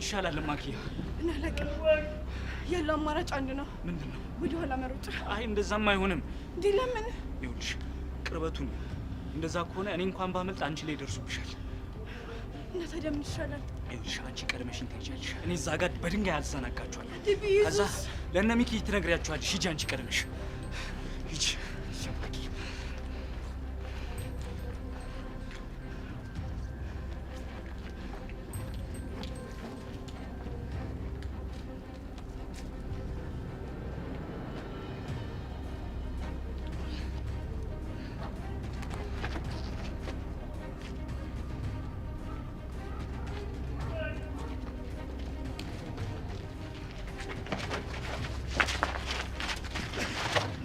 ይሻላል ማኪያ እና ለቀ ያለው አማራጭ አንድ ነው ምንድነው ወደ ኋላ መሮጥ አይ እንደዛም አይሆንም ዲለምን ይውልሽ ቅርበቱን እንደዛ ከሆነ እኔ እንኳን ባመልጥ አንቺ ላይ ደርሱብሻል እና ታዲያ ምን ይሻላል ይውልሽ አንቺ ቀድመሽኝ ትሄጃለሽ እኔ እዛ ጋር በድንጋይ አልዘናጋችኋለሁ ከዛ ለእነ ሚኪ ትነግሪያቸዋለሽ ሂጂ አንቺ ቀድመሽ ሂጂ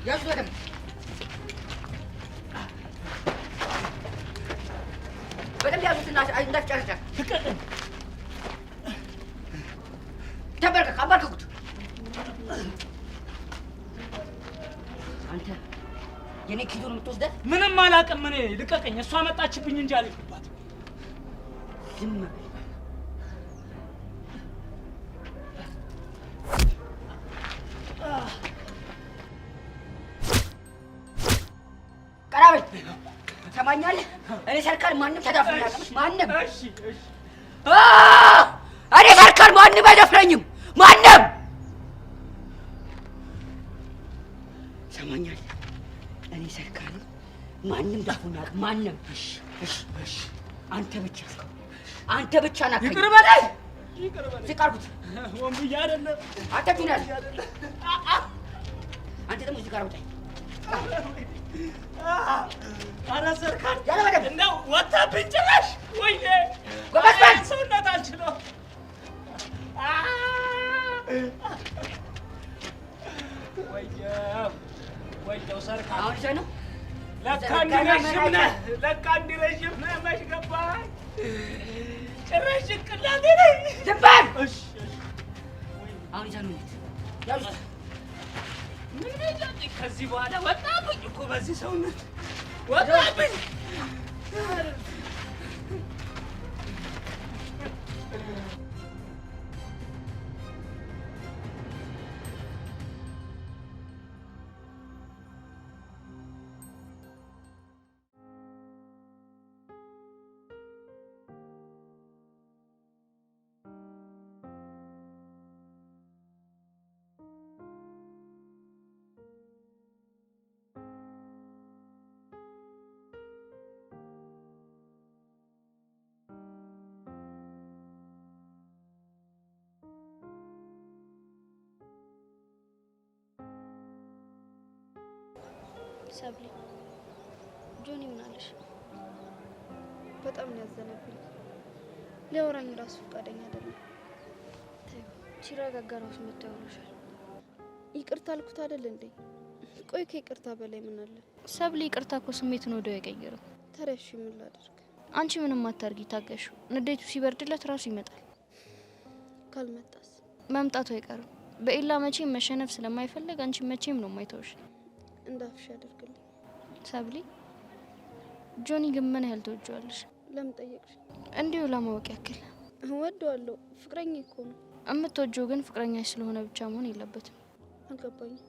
يا زلمه بدم يا زلمه عندك شرطه تبرك قبرك አንተ የኔ ኪሎን የምትወስደው ምንም አላውቅም እኔ ልቀቀኝ እሷ መጣችብኝ እንጂ አልልባት ዝም ቀራበል ሰማኛለህ እኔ ሰርካል ማንንም ተዳፍረኝ ማንንም እሺ እሺ እኔ ሰርካል ማንንም አይደፍረኝም ማንንም ሰማኛለህ እኔ ሰርካል ማንንም ዳፉና ማንንም እሺ እሺ እሺ አንተ ብቻ ና ይቅር በለኝ ሲቃርኩት ወንብዬ አይደለም አንተ ቢናል አንተ ደግሞ እዚህ ጋር ወጣ ኧረ ሰርካል ያለ በደም እንደው ወጣብኝ ጭራሽ ወይኔ ጎበዝ ሰውነት አልችለው ወየው ሰርካል አሁን ይዘህ ነው ለካ እንዲረዥም ነህ መች ገባህ ጭራሽ ጭንቅላቴ ነኝ ዝም በል እሺ አሁን ይዘህ ነው ያው ምን ይዛልኝ ከዚህ በኋላ ወጣብኝ እኮ በዚህ ሰውነት ወጣብኝ ሰብሊ ጆኒ ምን አለሽ? በጣም ነው ያዘነብኝ። ሊያወራኝ ራሱ ፈቃደኛ አይደለም። ተይው ሲረጋጋ ራሱ መተው ይሉሻል። ይቅርታ አልኩት አይደል እንዴ? ቆይ ከይቅርታ በላይ ምን አለ? ሰብሊ ይቅርታ እኮ ስሜቱን ወዲያው ያቀየረው። ተረሽ ምን ላድርግ? አንቺ ምንም አታርጊ፣ ታገሹ። ንዴቱ ሲበርድለት ራሱ ይመጣል። ካልመጣስ? መምጣቱ አይቀርም። በኢላ መቼም መሸነፍ ስለማይፈልግ አንቺ መቼም ነው የማይተውሽ። እንዳፍሽ ያደርግልኝ። ሰብሊ ጆኒ ግን ምን ያህል ትወጂዋለሽ? ለምን ጠየቅሽ? እንዲሁ ለማወቅ ያክል። እወደዋለሁ፣ ፍቅረኛ እኮ ነው። የምትወጂው ግን ፍቅረኛሽ ስለሆነ ብቻ መሆን የለበትም። አልገባኝም።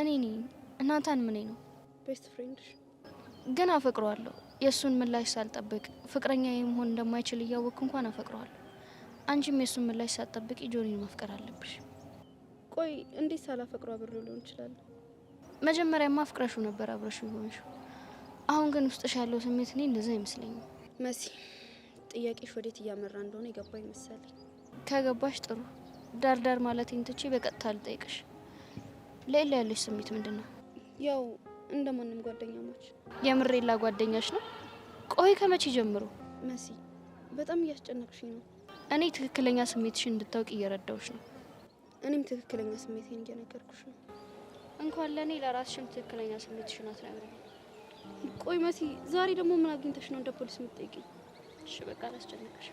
እኔ ነኝ እናንተን ምን ነው ቤስት ፍሬንድሽ። ግን አፈቅረዋለሁ። የእሱን ምላሽ ሳልጠብቅ ፍቅረኛዬ መሆን እንደማይችል እያወቅኩ እንኳን አፈቅረዋለሁ። አንቺም የእሱን ምላሽ ሳትጠብቂ ጆኒን ማፍቀር አለብሽ። ቆይ እንዴት ሳላፈቅረው አብሬው ሊሆን ይችላል? መጀመሪያማ አፍቅረሹ ነበር አብረሹ ይሆንሽው። አሁን ግን ውስጥሽ ያለው ስሜት እኔ እንደዛ አይመስለኝም። መሲ ጥያቄሽ ወዴት እያመራ እንደሆነ የገባኝ መሰለኝ። ከገባሽ ጥሩ። ዳርዳር ማለቴን ትቼ በቀጥታ ልጠይቅሽ፣ ለኤላ ያለሽ ስሜት ምንድነው? ያው እንደማንም ጓደኛሞች። የምሬላ ጓደኛሽ ነው? ቆይ ከመቼ ጀምሮ? መሲ በጣም እያስጨነቅሽኝ ነው። እኔ ትክክለኛ ስሜትሽን እንድታውቂ እየረዳውሽ ነው። እኔም ትክክለኛ ስሜቴን እየነገርኩሽ ነው። እንኳን ለኔ ለራስሽም ትክክለኛ ስሜትሽን አትነግሪኝ። ቆይ መሲ ዛሬ ደግሞ ምን አግኝተሽ ነው እንደ ፖሊስ የምትጠይቂኝ? እሺ በቃ አላስጨነቅሽ።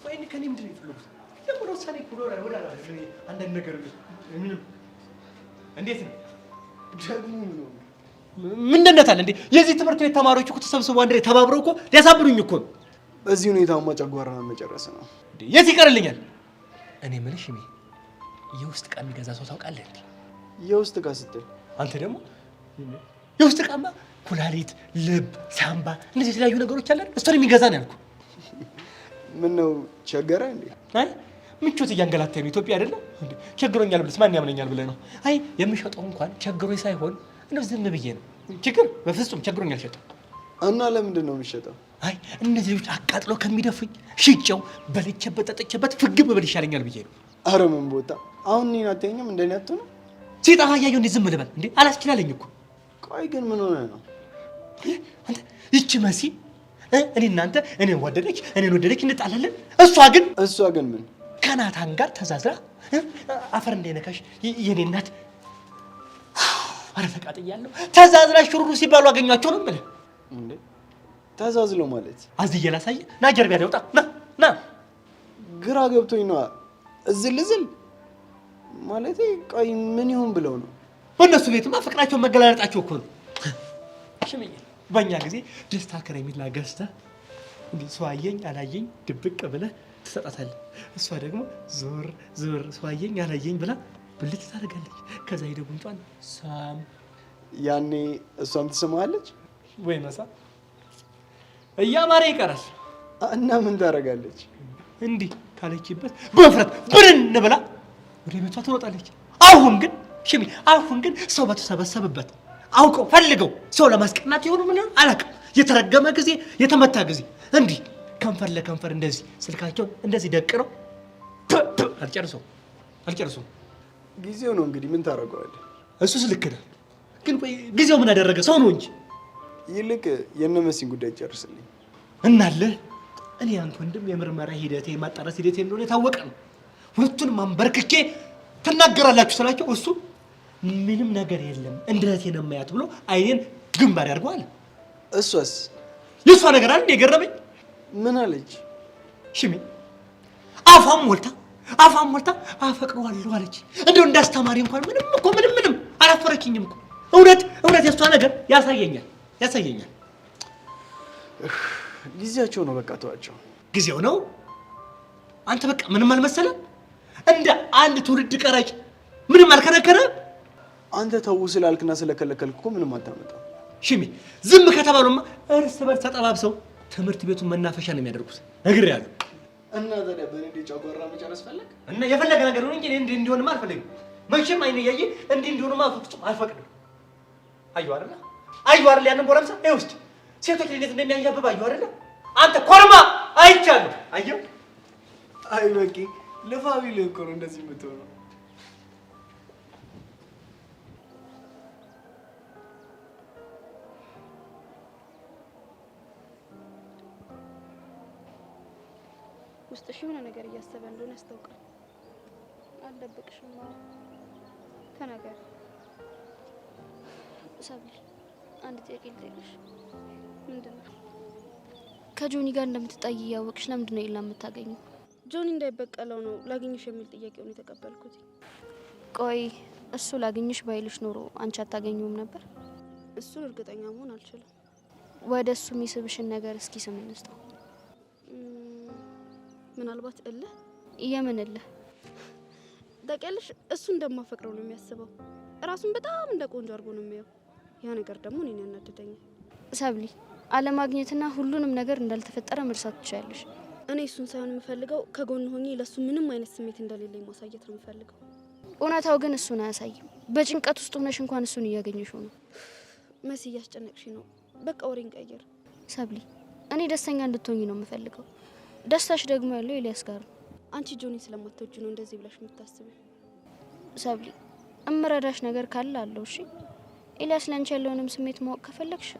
ወይኔ ከኔ ምንድን ነው የፈለጉት? ለምን ወሳኔ ኩሎራ ወላ አንድ ነገር ምንም እንዴት ነው ደግሞ ምንድነው ታለ እንዴ? የዚህ ትምህርት ቤት ተማሪዎች እኮ ተሰብስበው አንድ ላይ ተባብረው እኮ ሊያሳብዱኝ እኮ ነው። በዚህ ሁኔታማ ጨጓራ መጨረስ ነው። የት ይቀርልኛል? እኔ የምልሽ እኔ የውስጥ ዕቃ የሚገዛ ሰው ታውቃለህ እንዴ? የውስጥ ዕቃ ስትል አንተ ደግሞ የውስጥ ዕቃማ ኩላሊት፣ ልብ፣ ሳምባ እነዚህ የተለያዩ ነገሮች አለ እሱን የሚገዛ ነው ያልኩህ። ምን ነው ቸገረ እንዴ? አይ ምቾት እያንገላታኝ ነው። ኢትዮጵያ አይደለም እንዴ? ቸግሮኛል ብለስ ማን ያምነኛል ብለህ ነው? አይ የምሸጠው እንኳን ቸግሮኝ ሳይሆን እንደው ዝም ብዬ ነው። ችግር በፍጹም ቸግሮኛል ሸጠው። እና ለምንድን ነው የሚሸጠው? አይ እነዚህ ልጆች አቃጥለው ከሚደፉኝ ሽጬው በልቼበት ጠጥቼበት ፍግም ብል ይሻለኛል ብዬ ነው። አረ ምን ቦታ አሁን እኔን አትይኝም? እንደኔ አትሆንም? ሲጣ ያየው እንዴ ዝም ልበል እንዴ? አላስችላለኝ እኮ። ቆይ ግን ምን ሆነ ነው? አንተ ይቺ መሲ እኔ እናንተ እኔን ወደደች እንጣላለን። እሷ ግን ምን ከናታን ጋር ተዛዝራ አፈር እንዳይነካሽ የኔ እናት አረ ተቃጥያለሁ። ተዛዝራ ሽሩሩ ሲባሉ አገኛቸው ነው የምልህ። እንዴ ተዛዝሎ ማለት አዝዬ ላሳየህ። ና ጀርቢያ ላይ ወጣ ና ግራ ገብቶኝ ነው። እዝል ማለቴ ቆይ ምን ይሁን ብለው ነው? በእነሱ ቤትማ ፍቅራቸውን መገላለጣቸው እኮ ነው። ሽምዬ በእኛ ጊዜ ደስታ ከረሜላ ገዝተህ እንዲህ ሰው አየኝ አላየኝ ድብቅ ብለህ ትሰጣታለህ። እሷ ደግሞ ዞር ሰው አየኝ አላየኝ ብላ ብልት ታደርጋለች። ከዛ ሄደ ጉንጯን ሳም። ያኔ እሷም ትስማለች ወይ መሳ እያማረ ይቀራል። እና ምን ታደርጋለች? እንዲህ ካለችበት በፍረት ብርን ብላ ወደ ቤቷ ትሮጣለች። አሁን ግን ሰው በተሰበሰበበት አውቀው ፈልገው ሰው ለማስቀናት ይሆኑ ምን አላውቅም። የተረገመ ጊዜ የተመታ ጊዜ እንዲህ ከንፈር ለከንፈር እንደዚህ ስልካቸውን እንደዚህ ደቅነው አልጨርሰው። ጊዜው ነው እንግዲህ ምን ታደርገዋለህ? እሱስ ልክ ነህ። ግን ቆይ ጊዜው ምን አደረገ? ሰው ነው እንጂ። ይልቅ የነመሲን ጉዳይ ጨርስልኝ እናለህ። እኔ አንተ ወንድም የምርመራ ሂደቴ የማጣራት ሂደቴ እንደሆነ የታወቀ ነው። ሁለቱንም አንበርክኬ ትናገራላችሁ ስላቸው እሱ ምንም ነገር የለም እንደቴ ነው የማያት ብሎ አይኔን ግንባር ያርገዋል። እሷስ የሷ ነገር አይደል የገረመኝ? ምን አለች? ሽሚ አፋም ሞልታ አፈቅረዋለሁ አለች። እንደው እንዳስተማሪ እንኳን ምንም አላፈረችኝም እኮ። እውነት የሷ ነገር ያሳየኛል። ጊዜያቸው ነው በቃ ተዋቸው። ጊዜው ነው። አንተ በቃ ምንም አልመሰለ እንደ አንድ ትውልድ ቀራጭ ምንም አልከነከረ። አንተ ተው ስላልክና ስለከለከልክ እኮ ምንም አታመጣም። ሽሚ ዝም ከተባሉማ እርስ በርስ ተጠባብሰው ትምህርት ቤቱን መናፈሻ ነው የሚያደርጉት። ነግሬሃለሁ። እና ታዲያ በእኔ ጨጓራ መጨረስ ፈለግ? እና የፈለገ ነገር ነው እንጂ እኔ እንዲሆንማ አልፈልግም። መቼም አይኔ እያየ እንዲሆንማ ፍጹም አልፈቅድም። አየሁ አይደል ያንን ቦረምሳ ውስጥ ሴቶች እንዴት እንደሚያንዣብብ አየሁ አይደል? አንተ ኮርማ አይቻለሁ። አየሁ። አይ በቂ ልፋ ቢልህ እኮ ነው እንደዚህ የምትሆነው። ውስጥሽ የሆነ ነገር እያሰበ እንደሆነ ያስታውቃል። አልደብቅሽም ማለት ተናገር። ሰብሊ አንድ ጥያቄ ልጠይቅሽ። ምንድነው? ከጆኒ ጋር እንደምትጣይ እያወቅሽ ለምንድን ነው ኤላ የምታገኘው? ጆኒ እንዳይበቀለው ነው ላግኝሽ የሚል ጥያቄውን የተቀበልኩት። ቆይ እሱ ላግኝሽ ባይልሽ ኖሮ አንቺ አታገኘውም ነበር? እሱን እርግጠኛ መሆን አልችልም። ወደ እሱ የሚስብሽን ነገር እስኪ ስም እንስጠው። ምናልባት እልህ? የምን እልህ? ታውቂያለሽ እሱ እንደማፈቅረው ነው የሚያስበው። ራሱን በጣም እንደ ቆንጆ አድርጎ ነው የሚያየው። ያ ነገር ደግሞ እኔን ያናደደኛል። ሰብሊ አለማግኘትና ሁሉንም ነገር እንዳልተፈጠረ መርሳት ትችያለሽ። እኔ እሱን ሳይሆን የምፈልገው ከጎን ሆኜ ለሱ ምንም አይነት ስሜት እንደሌለኝ ማሳየት ነው የምፈልገው። እውነታው ግን እሱን አያሳይም። በጭንቀት ውስጥ ሆነሽ እንኳን እሱን እያገኘሽው ነው። መሲ እያስጨነቅሽ ነው። በቃ ወሬን ቀይር። ሰብሊ እኔ ደስተኛ እንድትሆኚ ነው የምፈልገው። ደስታሽ ደግሞ ያለው ኤልያስ ጋር ነው። አንቺ ጆኒ ስለማትወጂ ነው እንደዚህ ብለሽ የምታስቢው። ሰብሊ እምረዳሽ ነገር ካለ አለው። እሺ ኤልያስ ላንቺ ያለውንም ስሜት ማወቅ ከፈለግሽ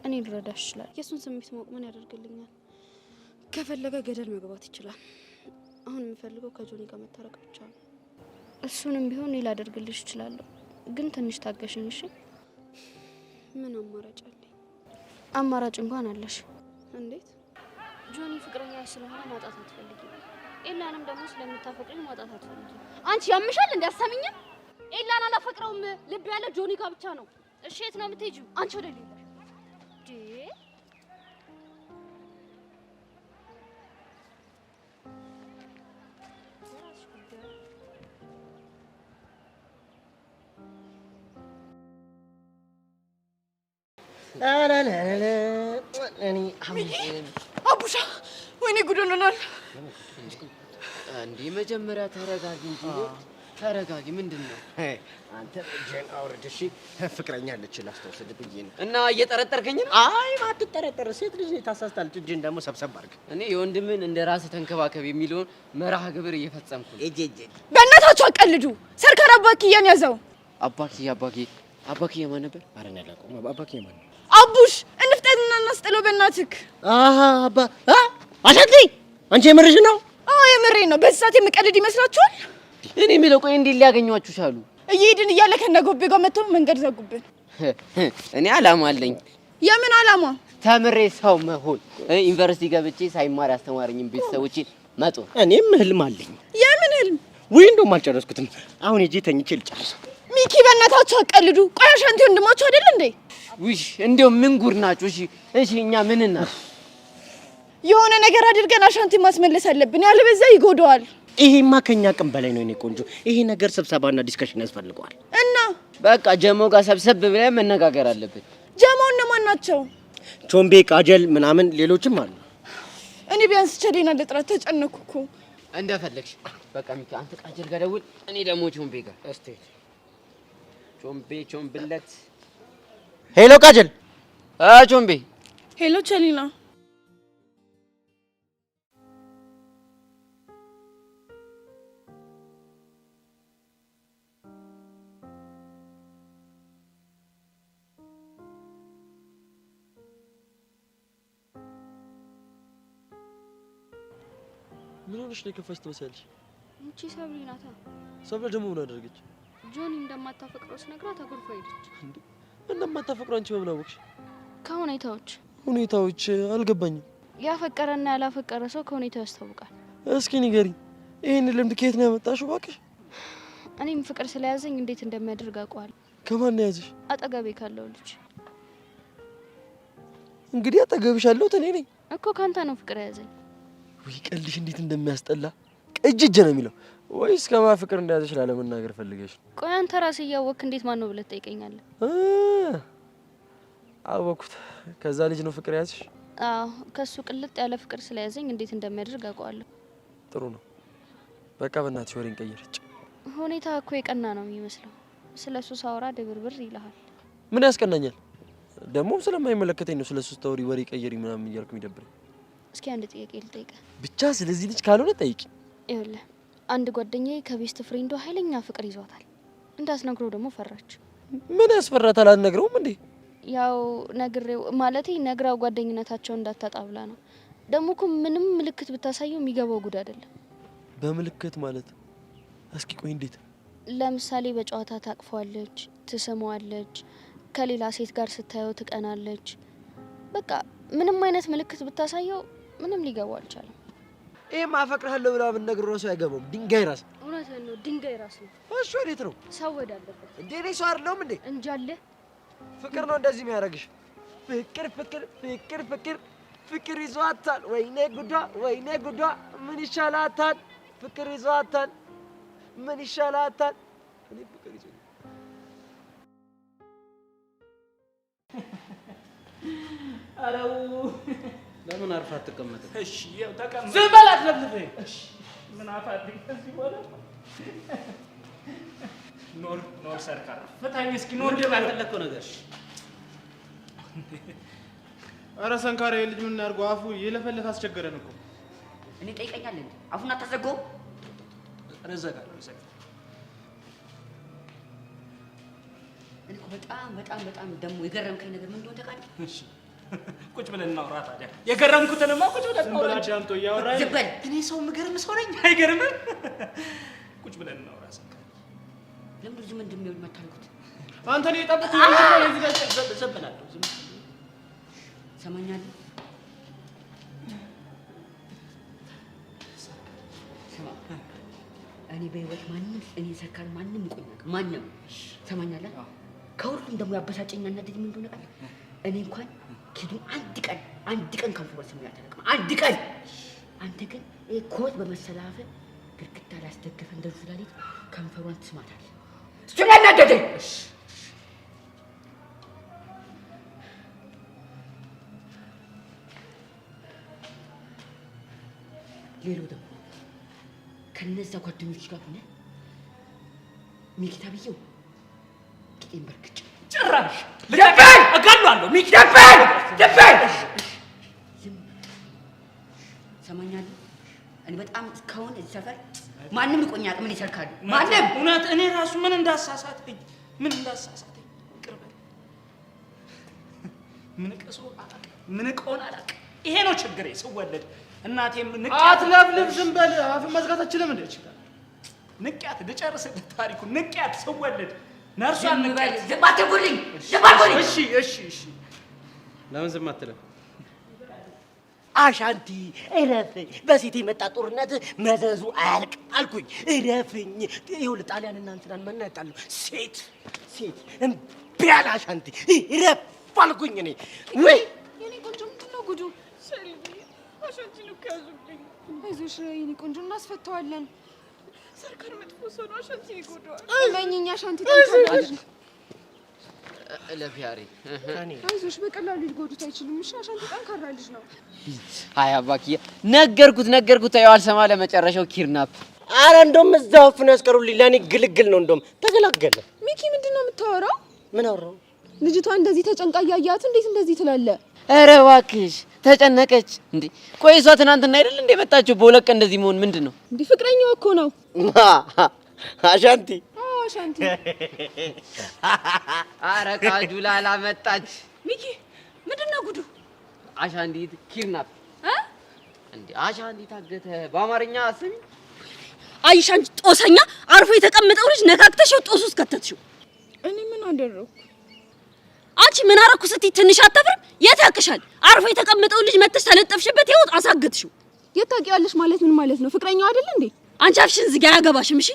እኔ ልረዳሽ ይችላል። የሱን ስሜት ማወቅ ምን ያደርግልኛል? ከፈለገ ገደል መግባት ይችላል። አሁን የምፈልገው ከጆኒ ጋር መታረቅ ብቻ ነው። እሱንም ቢሆን እኔ ላደርግልሽ እችላለሁ፣ ግን ትንሽ ታገሽኝ። እሺ ምን አማራጭ አለኝ? አማራጭ እንኳን አለሽ። እንዴት? ጆኒ ፍቅረኛሽ ስለሆነ ማጣት አትፈልጊም። ኤላንም ደግሞ ስለምታፈቅሪው ማጣት አትፈልጊም። አንቺ ያምሻል እንዴ? አሰሚኝም ኤላን አላፈቅረውም። ልብ ያለ ጆኒ ጋር ብቻ ነው። እሺ የት ነው የምትሄጂው? አንቺ ወደ ሌላ አቡሻ ወይኔ ጉድ ሆነናል። እንዴ መጀመሪያ ተረጋጊ እንጂ ተረጋጊ። ምንድነው አንተ ጀን አውርድ። እሺ ፍቅረኛ አለች ላስተውሰድ ብዬ ነው። እና እየጠረጠርከኝ ነው? አይ ማትጠረጠር ሴት ልጅ ታሳስታለች። እጅን ደግሞ ሰብሰብ አድርግ። እኔ የወንድምን እንደ ራስህ ተንከባከብ የሚለውን መርሃ ግብር እየፈጸምኩ ነው። በእናታችሁ አቀልዱ። ሰርከር አባክያን ያዘው። አባክዬ ማን ነበር? ኧረ እኔ አላውቀውም። አባክዬ ማን ነው? አቡሽ እንፍጠንና እናስጥለው በእናትህ። አባ አሻንቲ አንቺ የምርሽ ነው? አዎ የምሬ ነው። በዚህ ሰዓት የምቀልድ ይመስላችኋል? እኔ የምለው ቆይ እንዴት ሊያገኟችሁ ቻሉ? እየሄድን እያለ ከነጎቤ ጋር መጥተው መንገድ ዘጉብን። እኔ አላማ አለኝ። የምን አላማ? ተምሬ ሰው መሆን፣ ዩኒቨርሲቲ ገብቼ ሳይማር ያስተማረኝም ቤተሰቦቼን መጦር። እኔም ህልም አለኝ። የምን ህልም? ወይ እንደውም አልጨረስኩትም። አሁን ሂጂ ተኝቼ ልጨርሰው። ሚኪ በእናታችሁ አቀልዱ። ቆይ አሻንቲ ወንድማችሁ አይደል እንዴ? ውይ እንደው ምን ጉድ ናችሁ? እሺ እኛ ምን እናድርግ? የሆነ ነገር አድርገን አሻንቲ ማስመለስ አለብን፣ ያለበዛ ይጎዳዋል። ይሄማ ከኛ አቅም በላይ ነው። እኔ ቆንጆ፣ ይሄ ነገር ስብሰባና ዲስከሽን ያስፈልገዋል። እና በቃ ጀሞ ጋር ሰብሰብ ብለን መነጋገር አለብን። ጀሞ እነማን ናቸው? ቾምቤ፣ ቃጀል ምናምን ሌሎችም አሉ። እኔ ቢያንስ ቸዴና ለጥራት ተጨነኩ እኮ። እንደፈለግሽ በቃ ሚኪ፣ አንተ ቃጀል ጋር ደውል፣ እኔ ደግሞ ቾምቤ ጋር። እስቲ ቾምብለት። ሄሎ ቃጀል። ቾምቤ። ሄሎ ቸሊና። ምን ሆነሽ ነው የከፋሽ ትመስያለሽ? እንቺ ሰብሊ ናታ። ሰብለ ደግሞ ምን አደረገች? ጆኒ እንደማታፈቅረው ስነግራት አኩርፋ ሄደች። እንዴ እንደማታፈቅረው አንቺ በምን አወቅሽ? ከሁኔታዎች ሁኔታዎች አልገባኝም። ያፈቀረና ያላፈቀረ ሰው ከሁኔታው ያስታውቃል። እስኪ ንገሪኝ፣ ይሄን ልምድ ከየት ነው ያመጣሽው እባክሽ? እኔም ፍቅር ስለያዘኝ እንዴት እንደሚያደርግ አውቀዋለሁ። ከማን ነው ያዘሽ? አጠገቤ ካለው ልጅ። እንግዲህ አጠገብሽ ያለሁት እኔ ነኝ እኮ። ካንተ ነው ፍቅር ያዘኝ። ወይ ቀልሽ እንዴት እንደሚያስጠላ! እጅ ነው የሚለው። ወይስ ከማን ፍቅር እንደያዘሽ ላለመናገር ፈልገሽ? ቆይ አንተ ራስህ እያወቅህ እንዴት ማን ነው ብለህ ትጠይቀኛለህ? አወኩት። ከዛ ልጅ ነው ፍቅር ያዝሽ? አዎ፣ ከሱ ቅልጥ ያለ ፍቅር ስለያዘኝ እንዴት እንደሚያደርግ አውቀዋለሁ። ጥሩ ነው። በቃ በእናትሽ ወሬን ቀይረች። ሁኔታ እኮ የቀና ነው የሚመስለው። ስለሱ ሳወራ ድብርብር ይልሃል። ምን ያስቀናኛል? ደግሞ ስለማይመለከተኝ ነው ስለሱ ስታወሪ ወሬ ቀይሪ ምናምን እያልኩ የሚደብረኝ። እስኪ አንድ ጥያቄ ልጠይቅህ። ብቻ ስለዚህ ልጅ ካልሆነ ጠይቂ። ይኸውልህ አንድ ጓደኛዬ ከቤስት ፍሬንዷ ኃይለኛ ፍቅር ይዟታል። እንዳስነግረው ደግሞ ፈራች። ምን ያስፈራታል? አልነግረውም እንዴ? ያው ነግሬው ማለቴ ነግራው ጓደኝነታቸው እንዳታጣ ብላ ነው። ደግሞ እኮ ምንም ምልክት ብታሳየው የሚገባው ጉድ አይደለም። በምልክት ማለት? እስኪ ቆይ እንዴት? ለምሳሌ በጨዋታ ታቅፈዋለች፣ ትስመዋለች፣ ከሌላ ሴት ጋር ስታየው ትቀናለች። በቃ ምንም አይነት ምልክት ብታሳየው ምንም ሊገባው አልቻለም። ይሄ ማፈቅርሃለሁ ብላ ምን ነግሮ ራሱ አይገባውም። ድንጋይ ራስ። እውነትህን ነው፣ ድንጋይ ራስ ነው። እሱ ወዴት ነው? ሰው ወዳለበት እንዴ እኔ ሰው አይደለሁም እንዴ? እንጃለ። ፍቅር ነው እንደዚህ የሚያደርግሽ። ፍቅር ፍቅር ፍቅር ፍቅር ፍቅር ይዟታል። ወይኔ ጉዷ ወይኔ ጉዷ። ምን ይሻላታል? ፍቅር ይዟታል። ምን ይሻላታል? እኔ ፍቅር ይዞ አረው ለምን አርፋ አትቀመጥም? እሺ ያው ተቀመጥ። ዝም በል አትለፍልፈኝ። እሺ ምን አፋልኝ እዚህ ወደ ኖር ሰርካር ፈታኝ እስኪ ኖር ባልፈለከው ነገር። ኧረ ሰንካራ ልጅ ምን ያርገው? አፉ የለፈለፈ አስቸገረን እኮ። እኔ ጠይቀኛል እንዴ? አፉን አታዘጋው። ረዘጋለሁ። እኔ እኮ በጣም ደግሞ የገረምከኝ ነገር ምን እንደሆነ ታውቃለህ? እሺ ቁጭ ብለን እናውራ ታዲያ። የገረምኩትንማ ቁጭ ብለን እናውራ። አዳምጦ እያወራኝ ዝም በል። እኔ ሰው የምገርም ሰው ነኝ አይገርምም? ቁጭ ብለን እናውራ። ለምን ብዙ ምን እንደሚሆን መታልኩት? አንተ ነው የጠበቅኩት። እዚህ ጋር ዘበላለሁ። ዝም ሰማኛለህ? ስማ፣ እኔ በህይወት ማንም እኔ ሰርካል ማንንም ቆኛቅ ማንንም ሰማኛለህ። ከሁሉም ደግሞ ያበሳጨኝ ያናደደኝ ምን እንደሆነ ቃል እኔ እንኳን ኪዱን አንድ ቀን ከንፈሯ ስሜ አልተነቅም አንድ ቀን። አንተ ግን ኮት በመሰላፈ ግድግዳ ላይ አስደገፈ እንደዚህ ስላሊት ከንፈሯን ትስማታለህ። እሱን ያናደደኝ ሌላው ደግሞ ከነዛ ጓደኞች ጋር ሆነ ሚኪታ ብዬው ቂጤን በርክጭ ጭራሽ ልቀቀኝ እገላለሁ። ሚኪ ደበል ሰማኛለህ። እኔ በጣም እስካሁን እዚህ ሰፈር ማንም ልቆኝ አቅም ሊሰርካሉ ማንም እውነት እኔ ራሱ ምን እንዳሳሳተኝ ቅርበ ምን ቀውን አላውቅም። ይሄ ነው ችግሬ ስወለድ እናቴም አትለፍልፍ ዝም በል። አፍ መዝጋት አትችልም እንዴ? ይችላል ንቅያት ልጨርስልህ ታሪኩን። ንቅያት ስወለድ ነርሷን ንቅያት ዝም አትጉልኝ። እሺ ለምን ዝም አትልም? አሻንቲ እረፍ። በሴት የመጣ ጦርነት መዘዙ አያልቅ አልኩኝ። እረፍኝ። ይኸውልህ ጣሊያንና እንትናን መናጣለሁ። ሴት እምቢ አለ አሻንቲ። እረፍ አልኩኝ እኔ። ወይ የኔ ቆንጆ ምንድን ነው ጉዱ? አሻንቲን እኮ ያዙብኝ። አይዞሽ የኔ ቆንጆ እናስፈታዋለን። ሰርካር መጥፎ ሰው ነው። አሻንቲን ይጎዳዋል። እመኚኝ አሻንቲ ጠንካራ ነው። ለፊያሪ አይዞሽ በቀላሉ ሊጎዱት አይችሉም። እሺ አሻንቲ ጠንካራ ልጅ ነው። አይ አባክዬ ነገርኩት። አይ አልሰማ ለመጨረሻው ኪድናፕ። አረ እንደውም እዛው አፍን ያስቀሩልኝ። ለኔ ግልግል ነው። እንደውም ተገላገለ። ሚኪ ምንድነው የምታወራው? ምን አወራው? ልጅቷ እንደዚህ ተጨንቃ ያያት እንዴት እንደዚህ ትላለህ? ኧረ እባክሽ ተጨነቀች እንዴ? ቆይ እሷ ትናንትና አይደል እንደ መጣችሁ በሁለት ቀን እንደዚህ መሆን ምንድን ነው እንዴ? ፍቅረኛው እኮ ነው አሻንቲ። አሻንቲ ኧረ ካጁላ ላመጣች። ሚኪ ምንድነው ጉዱ? አሻንዲት ኪድናፕ እንዴ? አሻንዲ ታገተ። በአማርኛ ስሚ። አይሽ አንቺ ጦሰኛ፣ አርፎ የተቀመጠው ልጅ ነካክተሽው ጦስ ውስጥ ከተትሽው። እኔ ምን አደረኩ? አንቺ ምን አረኩ ስትይ ትንሽ አታፍርም? የት ያቅሻል? አርፎ የተቀመጠው ልጅ መተሽ ተለጠፍሽበት፣ ይወጥ አሳገትሽው። የት ታውቂዋለሽ ማለት ምን ማለት ነው? ፍቅረኛው አይደል እንዴ? አንቺ አፍሽን ዝጊ፣ አያገባሽም። እሺ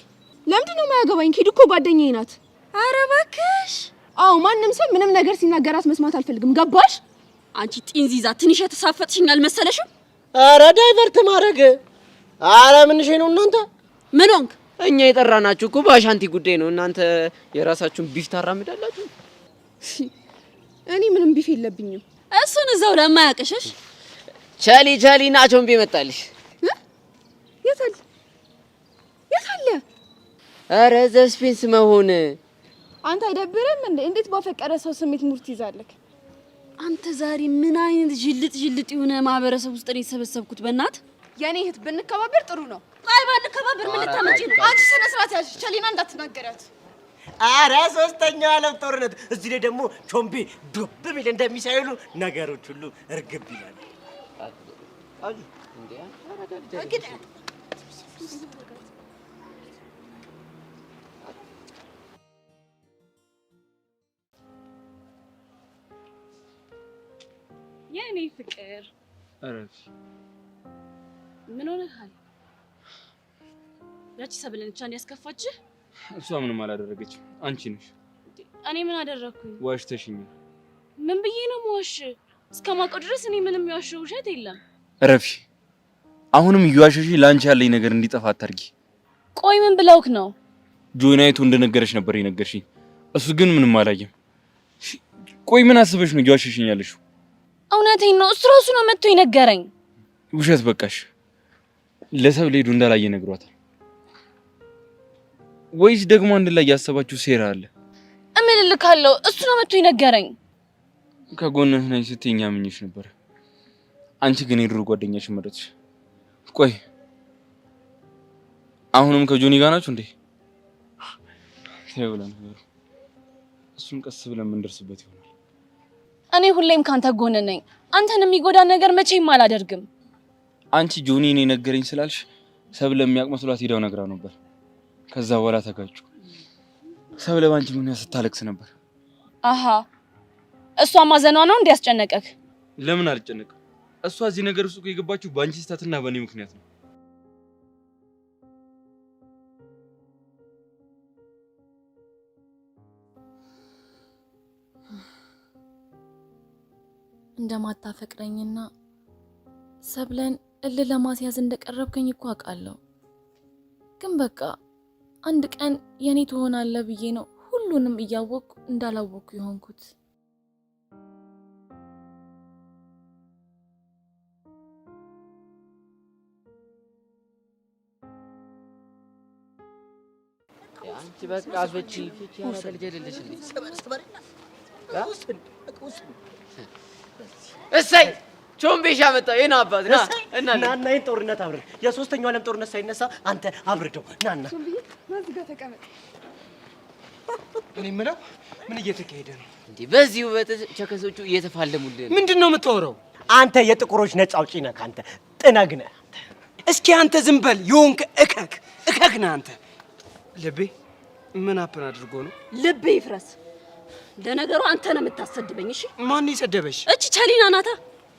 ለምንድን ነው የማያገባኝ? ኪዱ እኮ ጓደኛዬ ናት። ኧረ እባክሽ። አዎ ማንም ሰው ምንም ነገር ሲናገራት መስማት አልፈልግም። ገባሽ? አንቺ ጢንዚዛ ትንሽ የተሳፈጥሽኝ አልመሰለሽም? ኧረ ዳይቨርት ማድረግ። ኧረ ምንሽ ነው እናንተ? ምን ሆንክ? እኛ የጠራናችሁ እኮ በአሻንቲ ጉዳይ ነው። እናንተ የራሳችሁን ቢፍ ታራምዳላችሁ። እኔ ምንም ቢፍ የለብኝም። እሱን እዛው ለማያቅሽሽ ቻሊ ናቾምቤ መጣልሽ። የት አለ? ኧረ ዘስፔንስ መሆን አንተ አይደብርም እንዴ? እንዴት ባፈቀረ ሰው ስሜት ሙርት ይዛለክ? አንተ ዛሬ ምን አይነት ጅልጥ የሆነ ማህበረሰብ ውስጥ ነው የተሰበሰብኩት? በእናት የኔ እህት ብንከባበር ጥሩ ነው። አይ ባንከባበር ምን ልታመጪ ነው? አንቺ ስነ ስርዓት ያዥ። ቸሊና እንዳትናገሪያት። ኧረ ሶስተኛው ዓለም ጦርነት እዚህ ላይ ደግሞ ቾምቤ ዱብ ቢል እንደሚሳይሉ ነገሮች ሁሉ እርግብ ይላል። የኔ ፍቅር አረፍ ምን ሆነሃል? ያቺ ሰብለን ብቻ እንዲያስከፋችህ? እሷ ምንም አላደረገችም። አንቺ ነሽ። እኔ ምን አደረኩኝ? ዋሽተሽኛል። ምን ብዬ ነው የምዋሽ? እስከማውቀው ድረስ እኔ ምንም የዋሸው ውሸት የለም። ረፊ አሁንም እየዋሸሽ ለአንቺ ያለኝ ነገር እንዲጠፋ አታርጊ። ቆይ ምን ብለውክ ነው? ጆናይቱ እንደነገረሽ ነበር የነገርሽኝ። እሱ ግን ምንም አላየም። ቆይ ምን አስበሽ ነው እየዋሸሽኝ ያለሽው? እውነቴን ነው። እሱ ራሱ ነው መጥቶ የነገረኝ። ውሸት በቃሽ። ለሰብ ሌዱ እንዳላየ ነግሯታል። ወይስ ደግሞ አንድ ላይ ያሰባችሁ ሴራ አለ? እምልልካለሁ። እሱ ነው መጥቶ የነገረኝ። ከጎንህ ነኝ ስትይኝ አምኜሽ ነበር። አንቺ ግን የድሮ ጓደኛሽ መረጥሽ። ቆይ አሁንም ከጆኒ ጋር ናችሁ እንዴ? ተይውላ ነገሩ። እሱን ቀስ ብለን የምንደርስበት ይሆናል። እኔ ሁሌም ካንተ ጎን ነኝ። አንተን የሚጎዳ ነገር መቼም አላደርግም። አንቺ ጆኒ እኔ ነገረኝ ስላልሽ ሰብለ የሚያውቅ መስሏት ሄዳው ነግራው ነበር። ከዛ በኋላ ተጋጩ። ሰብለ ባንቺ ምን ስታለቅስ ነበር። አሃ እሷ ማዘኗ ነው እንዲያስጨነቀክ? ለምን አልጨነቅም? እሷ እዚህ ነገር ውስጥ የገባችው ባንቺ ስህተትና በእኔ ምክንያት ነው። እንደማታፈቅረኝና ሰብለን እልህ ለማስያዝ እንደቀረብከኝ እኮ አውቃለሁ። ግን በቃ አንድ ቀን የኔ ትሆናለህ ብዬ ነው ሁሉንም እያወቅኩ እንዳላወቅኩ የሆንኩት። አንቺ በቃ ፍቺ ያደልጀልልሽ እንዴ? እሰይ ቾምቤሻ መጣ። የና አባት ና እና ይሄን ጦርነት አብረን የሶስተኛው ዓለም ጦርነት ሳይነሳ አንተ አብርደው ናና ቾምብዬ ማዚህ ጋር ተቀመጥ። እኔ የምለው ምን እየተካሄደ ነው እንዴ? በዚህ ውበት ቸከሶቹ እየተፋለሙልን። ምንድን ነው የምታወራው? አንተ የጥቁሮች ነፃ አውጪ ነህ። አንተ ጥነግ ነህ። እስኪ አንተ ዝም በል። የሆንክ እከክ ነህ አንተ። ልቤ ምን አፕን አድርጎ ነው? ልቤ ይፍረስ። ለነገሩ አንተ ነው የምታሰድበኝ። እሺ ማን ይሰደበሽ? እቺ ቸሊና ናታ።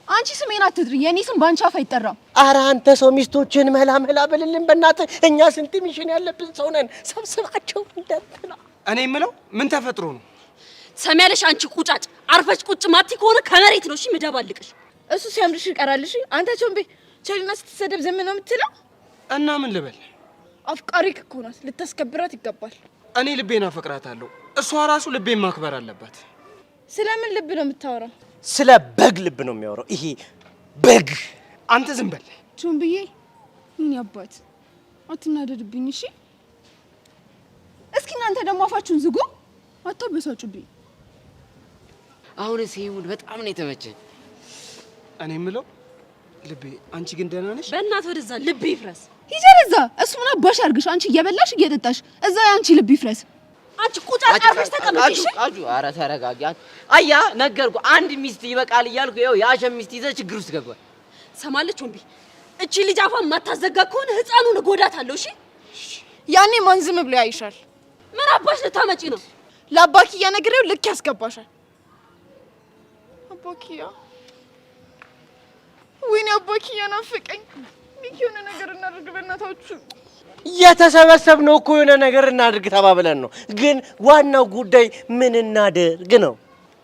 አንቺ ስሜን አትጥሪ። የኔ ስም ባንቺ አፍ አይጠራም። ኧረ አንተ ሰው ሚስቶችን መላ በልልን በእናትህ። እኛ ስንት ሚሽን ያለብን ሰው ነን። ሰብስባቸው እንደትና። እኔ የምለው ምን ተፈጥሮ ነው? ሰሚያለሽ? አንቺ ቁጫጭ አርፈሽ ቁጭ ማቲ ከሆነ ከመሬት ነው እሺ ምደባልቅሽ። እሱ ሲያምርሽ ይቀራልሽ። አንተ ቾምቤ ቸሊና ስትሰደብ ዝም ነው የምትለው? እና ምን ልበል? አፍቃሪክ እኮ ናት። ልታስከብራት ይገባል። እኔ ልቤን አፈቅራታለሁ። እሷ ራሱ ልቤን ማክበር አለባት። ስለምን ልብ ነው የምታወራው? ስለ በግ ልብ ነው የሚያወራው። ይሄ በግ። አንተ ዝም በል ቾምብዬ። ምን ያባት አትናደድብኝ እሺ። እስኪ እናንተ ደግሞ አፋችሁን ዝጉ። አታበሳጩብኝ። አሁን ሲሙን በጣም ነው የተመቸኝ። እኔ የምለው ልቤ፣ አንቺ ግን ደህና ነሽ? በእናትህ ወደዛ ልብ ይፍረስ። ሂጂ እዛ። እሱ ምን አባሽ አድርግሽ? አንቺ እየበላሽ እየጠጣሽ እዛ ያንቺ ልብ ይፍረስ። አንቺ ቁጫጭ አርፈሽ ተቀመጪ። እሺ ቃጁ፣ ኧረ ተረጋጊ። አያ ነገርኩ፣ አንድ ሚስት ይበቃል እያልኩ ይኸው የአሸም ሚስት ይዘህ ችግር ውስጥ ገባል። ሰማለች ወንቢ። እቺ ልጅ አፏን ማታዘጋ ከሆነ ህፃኑን እጎዳታለሁ። እሺ ያኔ ማን ዝም ብሎ ያይሻል? ምን አባሽ ልታመጪ ነው? ለአባኪያ ነግሬው ልክ ያስገባሻል። አባኪያ ወይኔ አባኪያ ናፈቀኝ። የሆነ ነገር እናድርግ በእናታችሁ። የተሰበሰብነው እኮ የሆነ ነገር እናድርግ ተባብለን ነው። ግን ዋናው ጉዳይ ምን እናድርግ ነው።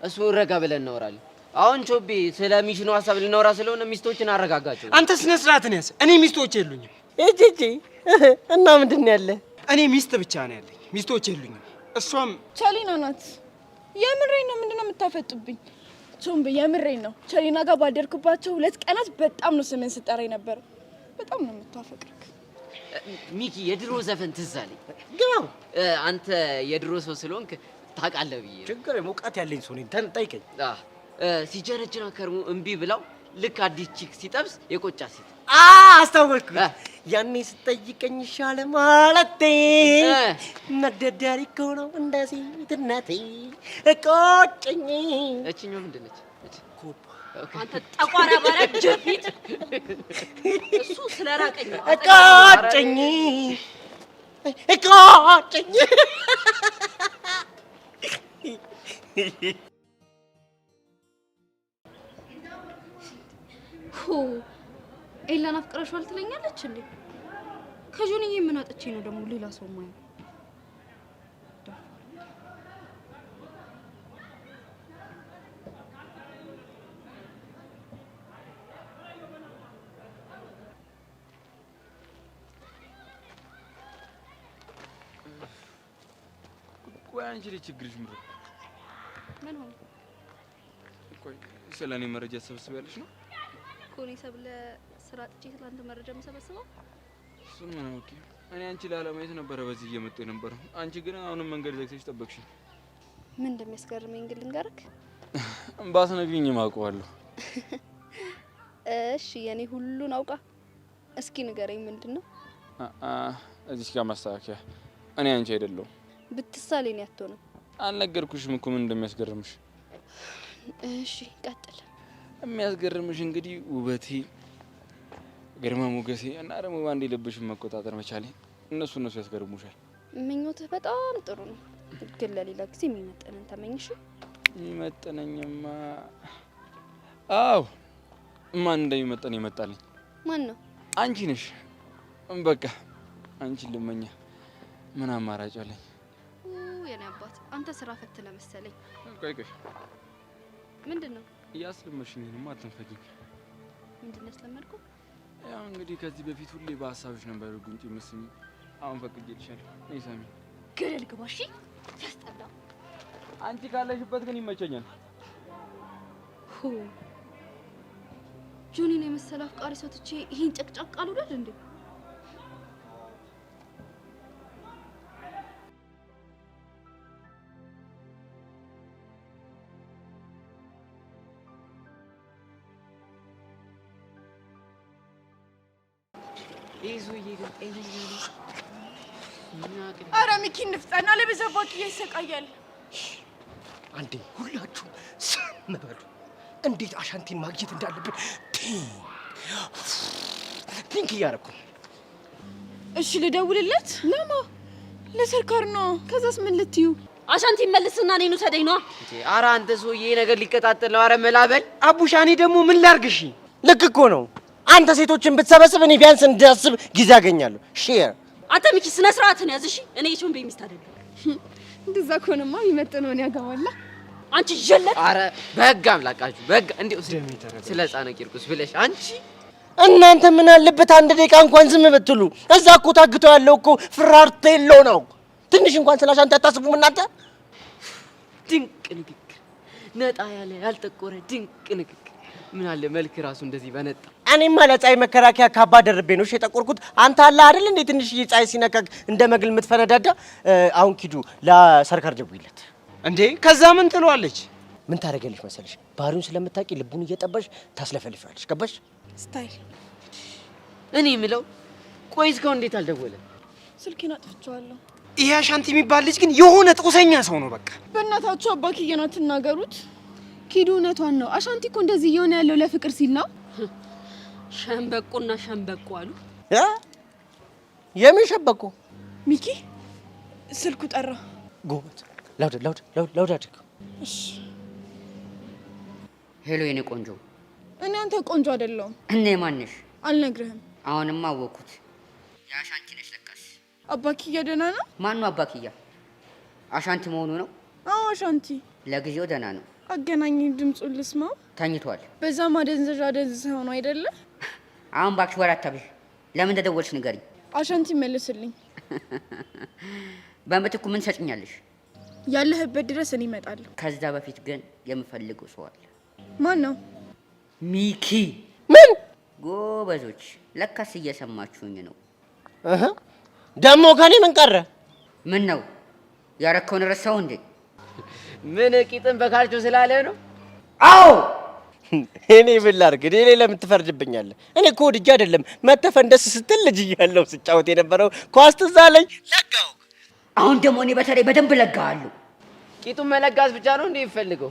እሱ ረጋ ብለን እናወራለን። አሁን ቾቤ ስለ ሚሽኑ ሀሳብ ልናወራ ስለሆነ ሚስቶችን አረጋጋቸው። አንተ ስነ ስርዓትን ያዝ። እኔ ሚስቶች የሉኝም። እጂ እና ምንድን ነው ያለ? እኔ ሚስት ብቻ ነው ያለኝ፣ ሚስቶች የሉኝም። እሷም ቸሊና ናት። የምሬን ነው። ምንድን ነው የምታፈጡብኝ? ቾምቤ የምሬን ነው። ቸሊና ጋር ባደርኩባቸው 2 ቀናት በጣም ነው ስምን ስጠራኝ ነበር። በጣም ነው የምታፈቅርክ። ሚኪ የድሮ ዘፈን ትዝ አለኝ። አንተ የድሮ ሰው ስለሆንክ ታውቃለህ ብዬ ነው። ችግር የመውቃት ያለኝ ሰው ነኝ። ጠይቀኝ። ሲጀነጅና ከርሞ እምቢ ብላው ልክ አዲስ ቺክ ሲጠብስ የቆጫ ሴት አስታወስኩ። ያኔ ስጠይቀኝ ይሻለ ማለቴ መደዳሪ እኮ ነው እንደ ሴትነቴ ቆጨኝ። እችኛው ምንድን ነች? አንተ ጠቋራ ባሪያ ጀፊት። እሱ ስለራቀኝ ቆጨኝ ቆጨኝ። ኤላን አፍቅረሽዋል ትለኛለች እንዴ? ከጆንዬ ምን አጥቼ ነው ደግሞ ሌላ ሰው ማየው? ቆይ አንቺ ልጅ ችግርሽ ምንድን ነው? ምን ሆነ? ቆይ ስለ እኔ መረጃ ትሰበስቢያለሽ ነው? ኮኔ ሰብለ ስራ ጥቼ ስላንተ መረጃ የምሰበስበው? እሱን ምን አውቄ። እኔ አንቺ ላለማየት ነበረ በዚህ እየመጡ የነበረው። አንቺ ግን አሁንም መንገድ ዘግተሽ ጠበቅሽ። ምን እንደሚያስገርመኝ ግን ልንገርክ። ባትነግሪኝም አውቀዋለሁ። እሺ የኔ ሁሉን አውቃ እስኪ ንገረኝ ምንድን ነው? እዚህ ጋር ማስተካከያ። እኔ አንቺ አይደለሁም። ብትሳሌ ነው ያትሆነው። አልነገርኩሽም እኮ ምን እንደሚያስገርምሽ። እሺ ቀጥል። የሚያስገርምሽ እንግዲህ ውበቴ፣ ግርማ ሞገሴ እና ደግሞ ባንዴ ልብሽን መቆጣጠር መቻሌ፣ እነሱ ያስገርሙሻል። ምኞትህ በጣም ጥሩ ነው፣ ግን ለሌላ ጊዜ የሚመጥነን ተመኝሽ። የሚመጥነኝማ አዎ፣ ማን እንደሚመጥን ይመጣልኝ። ማን ነው? አንቺ ነሽ። በቃ አንቺን ልመኛ። ምን አማራጭ አለኝ? የኔ አባት አንተ ስራ ፈት ለመሰለኝ። ቆይ ምንድን ነው? እያስለመድሽኝማ አትንፈጊኝ። ምንድን ነው ያስለመድኩህ? ያው እንግዲህ ከዚህ በፊት ሁሌ በሀሳብሽ ነበር ጉንጭ መስኝ። አሁን ፈቅጄልሻለሁ። ነይ ሳሚ። ገደል ግባ። እሺ ያስጠላ። አንቺ ካለሽበት ግን ይመቸኛል። ጆኒ ነው የመሰለ አፍቃሪ ሰው ትቼ ይሄን ጨቅጫቅ አልወደድ እንዴ? ኧረ ሚኪ እንፍጠን፣ አለበለዚያ ይሰቃያል። አንዴ ሁላችሁ ስም በሉ። እንዴት አሻንቲን ማግኘት እንዳለብን ቲንክ እያደረኩ። እሺ ልደውልለት። ለማ? ለሰርካር ነው። ከዛስ ምን ልትዩ? አሻንቲ መልስና እኔን ውሰደኝ ነው። ኧረ አንተ ሰውዬ ነገር ሊቀጣጠል ነው። ኧረ መላበል አቡሻኔ ደግሞ ምን ላርግሽ? ልክ እኮ ነው። አንተ ሴቶችን ብትሰበስብ እኔ ቢያንስ እንዳስብ ጊዜ አገኛለሁ። ሼር አንተ ሚኪ ስነ ስርዓትን ያዝ እሺ። እኔ የቾምቤ ሚስት አይደለም። እንደዛ ከሆነማ የሚመጥነውን ያገባላ። አንቺ ጀለት። ኧረ በህግ አምላካችሁ በህግ እንዴው ስለ ሕፃነ ቂርቆስ ብለሽ አንቺ እናንተ ምን አለበት አንድ ደቂቃ እንኳን ዝም ብትሉ። እዛ እኮ ታግተው ያለው እኮ ፍራርቴሎ ነው። ትንሽ እንኳን ስለ አሻንቲ አታስቡም እናንተ? ድንቅ ንግግር፣ ነጣ ያለ ያልጠቆረ ድንቅ ንግግር። ምን አለ መልክ ራሱ እንደዚህ በነጣ። እኔማ ለፀሐይ መከራከያ ካባ ደርቤ ነው የጠቆርኩት። አንተ አለ አይደል እንዴ ትንሽ ፀሐይ ሲነካክ እንደ መግል የምትፈነዳዳ። አሁን ኪዱ ለሰርካር ደውይለት እንዴ። ከዛ ምን ትለዋለች? ምን ታደርጊያለሽ መሰለሽ? ባህሪውን ስለምታውቂ ልቡን እየጠባሽ ታስለፈልፊያለሽ። ገባሽ? ስታይል። እኔ የምለው ቆይ እስካሁን እንዴት አልደወለም? ስልኬን አጥፍቼዋለሁ። ይሄ አሻንቲ የሚባል ልጅ ግን የሆነ ጦሰኛ ሰው ነው። በቃ በእናታችሁ አባክዬን አትናገሩት። ኪዱ እውነቷን ነው። አሻንቲ እኮ እንደዚህ እየሆነ ያለው ለፍቅር ሲል ነው። ሸምበቆና ሸምበቆ አሉ። የምን ሸምበቆ? ሚኪ ስልኩ ጠራ። ጎበዝ። ላውድ አድርግ። እሺ። ሄሎ የኔ ቆንጆ። እኔ አንተ ቆንጆ አይደለሁም። እኔ ማንሽ? አልነግርህም። አሁንማ አወኩት። የአሻንቲ ነሽ ለካስ። አባክያ ደህና ነው? ማን ነው አባክያ? አሻንቲ መሆኑ ነው? አዎ አሻንቲ። ለጊዜው ደህና ነው። አገናኝ ድምፁን ልስማው። ተኝቷል። በዛ ማደንዘዣ ደንዝዘው ነው አይደለ? አሁን እባክሽ ወሬ አታብዥ። ለምን እንደደወልሽ ንገሪኝ። አሻንቲ መልስልኝ። በምትኩ ምን ትሰጭኛለሽ? ያለህበት ድረስ እኔ እመጣለሁ። ከዛ በፊት ግን የምፈልገው ሰው አለ። ማን ነው? ሚኪ። ምን? ጎበዞች፣ ለካስ እየሰማችሁኝ ነው። ደግሞ ከኔ ምን ቀረ? ምን ነው ያረከውን ረሳው እንዴ? ምን ቂጥን በካልቾ ስላለ ነው? አዎ እኔ ምን ላድርግ? እኔ ላይ ለምን ትፈርድብኛለህ? እኔ እኮ ወድጄ አይደለም መተፈንደስ ስትል ልጅ እያለሁ ስጫወት የነበረው ኳስ ትዝ አለኝ። ለጋው። አሁን ደግሞ እኔ በተለይ በደንብ ለጋሃለሁ። ቂጡን መለጋስ ብቻ ነው እንዴ የሚፈልገው?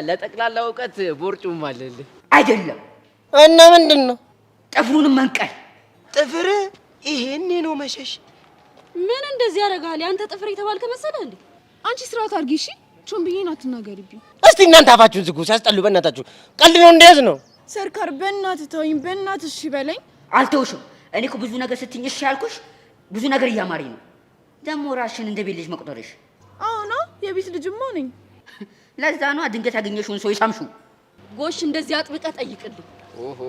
ለጠቅላላ እውቀት ቦርጩም አለልህ አይደለም? እና ምንድን ነው? ጥፍሩንም መንቀል። ጥፍር ይሄኔ ነው መሸሽ? ምን እንደዚህ ያደርጋል? ያንተ ጥፍር የተባልከ መሰለህ እንዴ? አንቺ ስርዓት አድርጊ እሺ። ቾምብዬን አትናገሪብኝ። እስቲ እናንተ አፋችሁን ዝጉ። ሲያስጠሉ በእናታችሁ። ቀልድ ነው እንደያዝ ነው። ሰርካር በእናትህ ተወኝ፣ በእናትህ እሺ በለኝ። አልተውሽም። እኔ እኮ ብዙ ነገር ስትኝ እሺ ያልኩሽ ብዙ ነገር እያማረኝ ነው። ደግሞ ራስሽን እንደ ቤት ልጅ መቁጠርሽ። አዎ ነው፣ የቤት ልጅማ ነኝ። ለዛ ነው ድንገት ያገኘሽውን ሰው ይሳምሹ። ጎሽ እንደዚህ አጥብቀህ ጠይቅልኝ። ኦሆ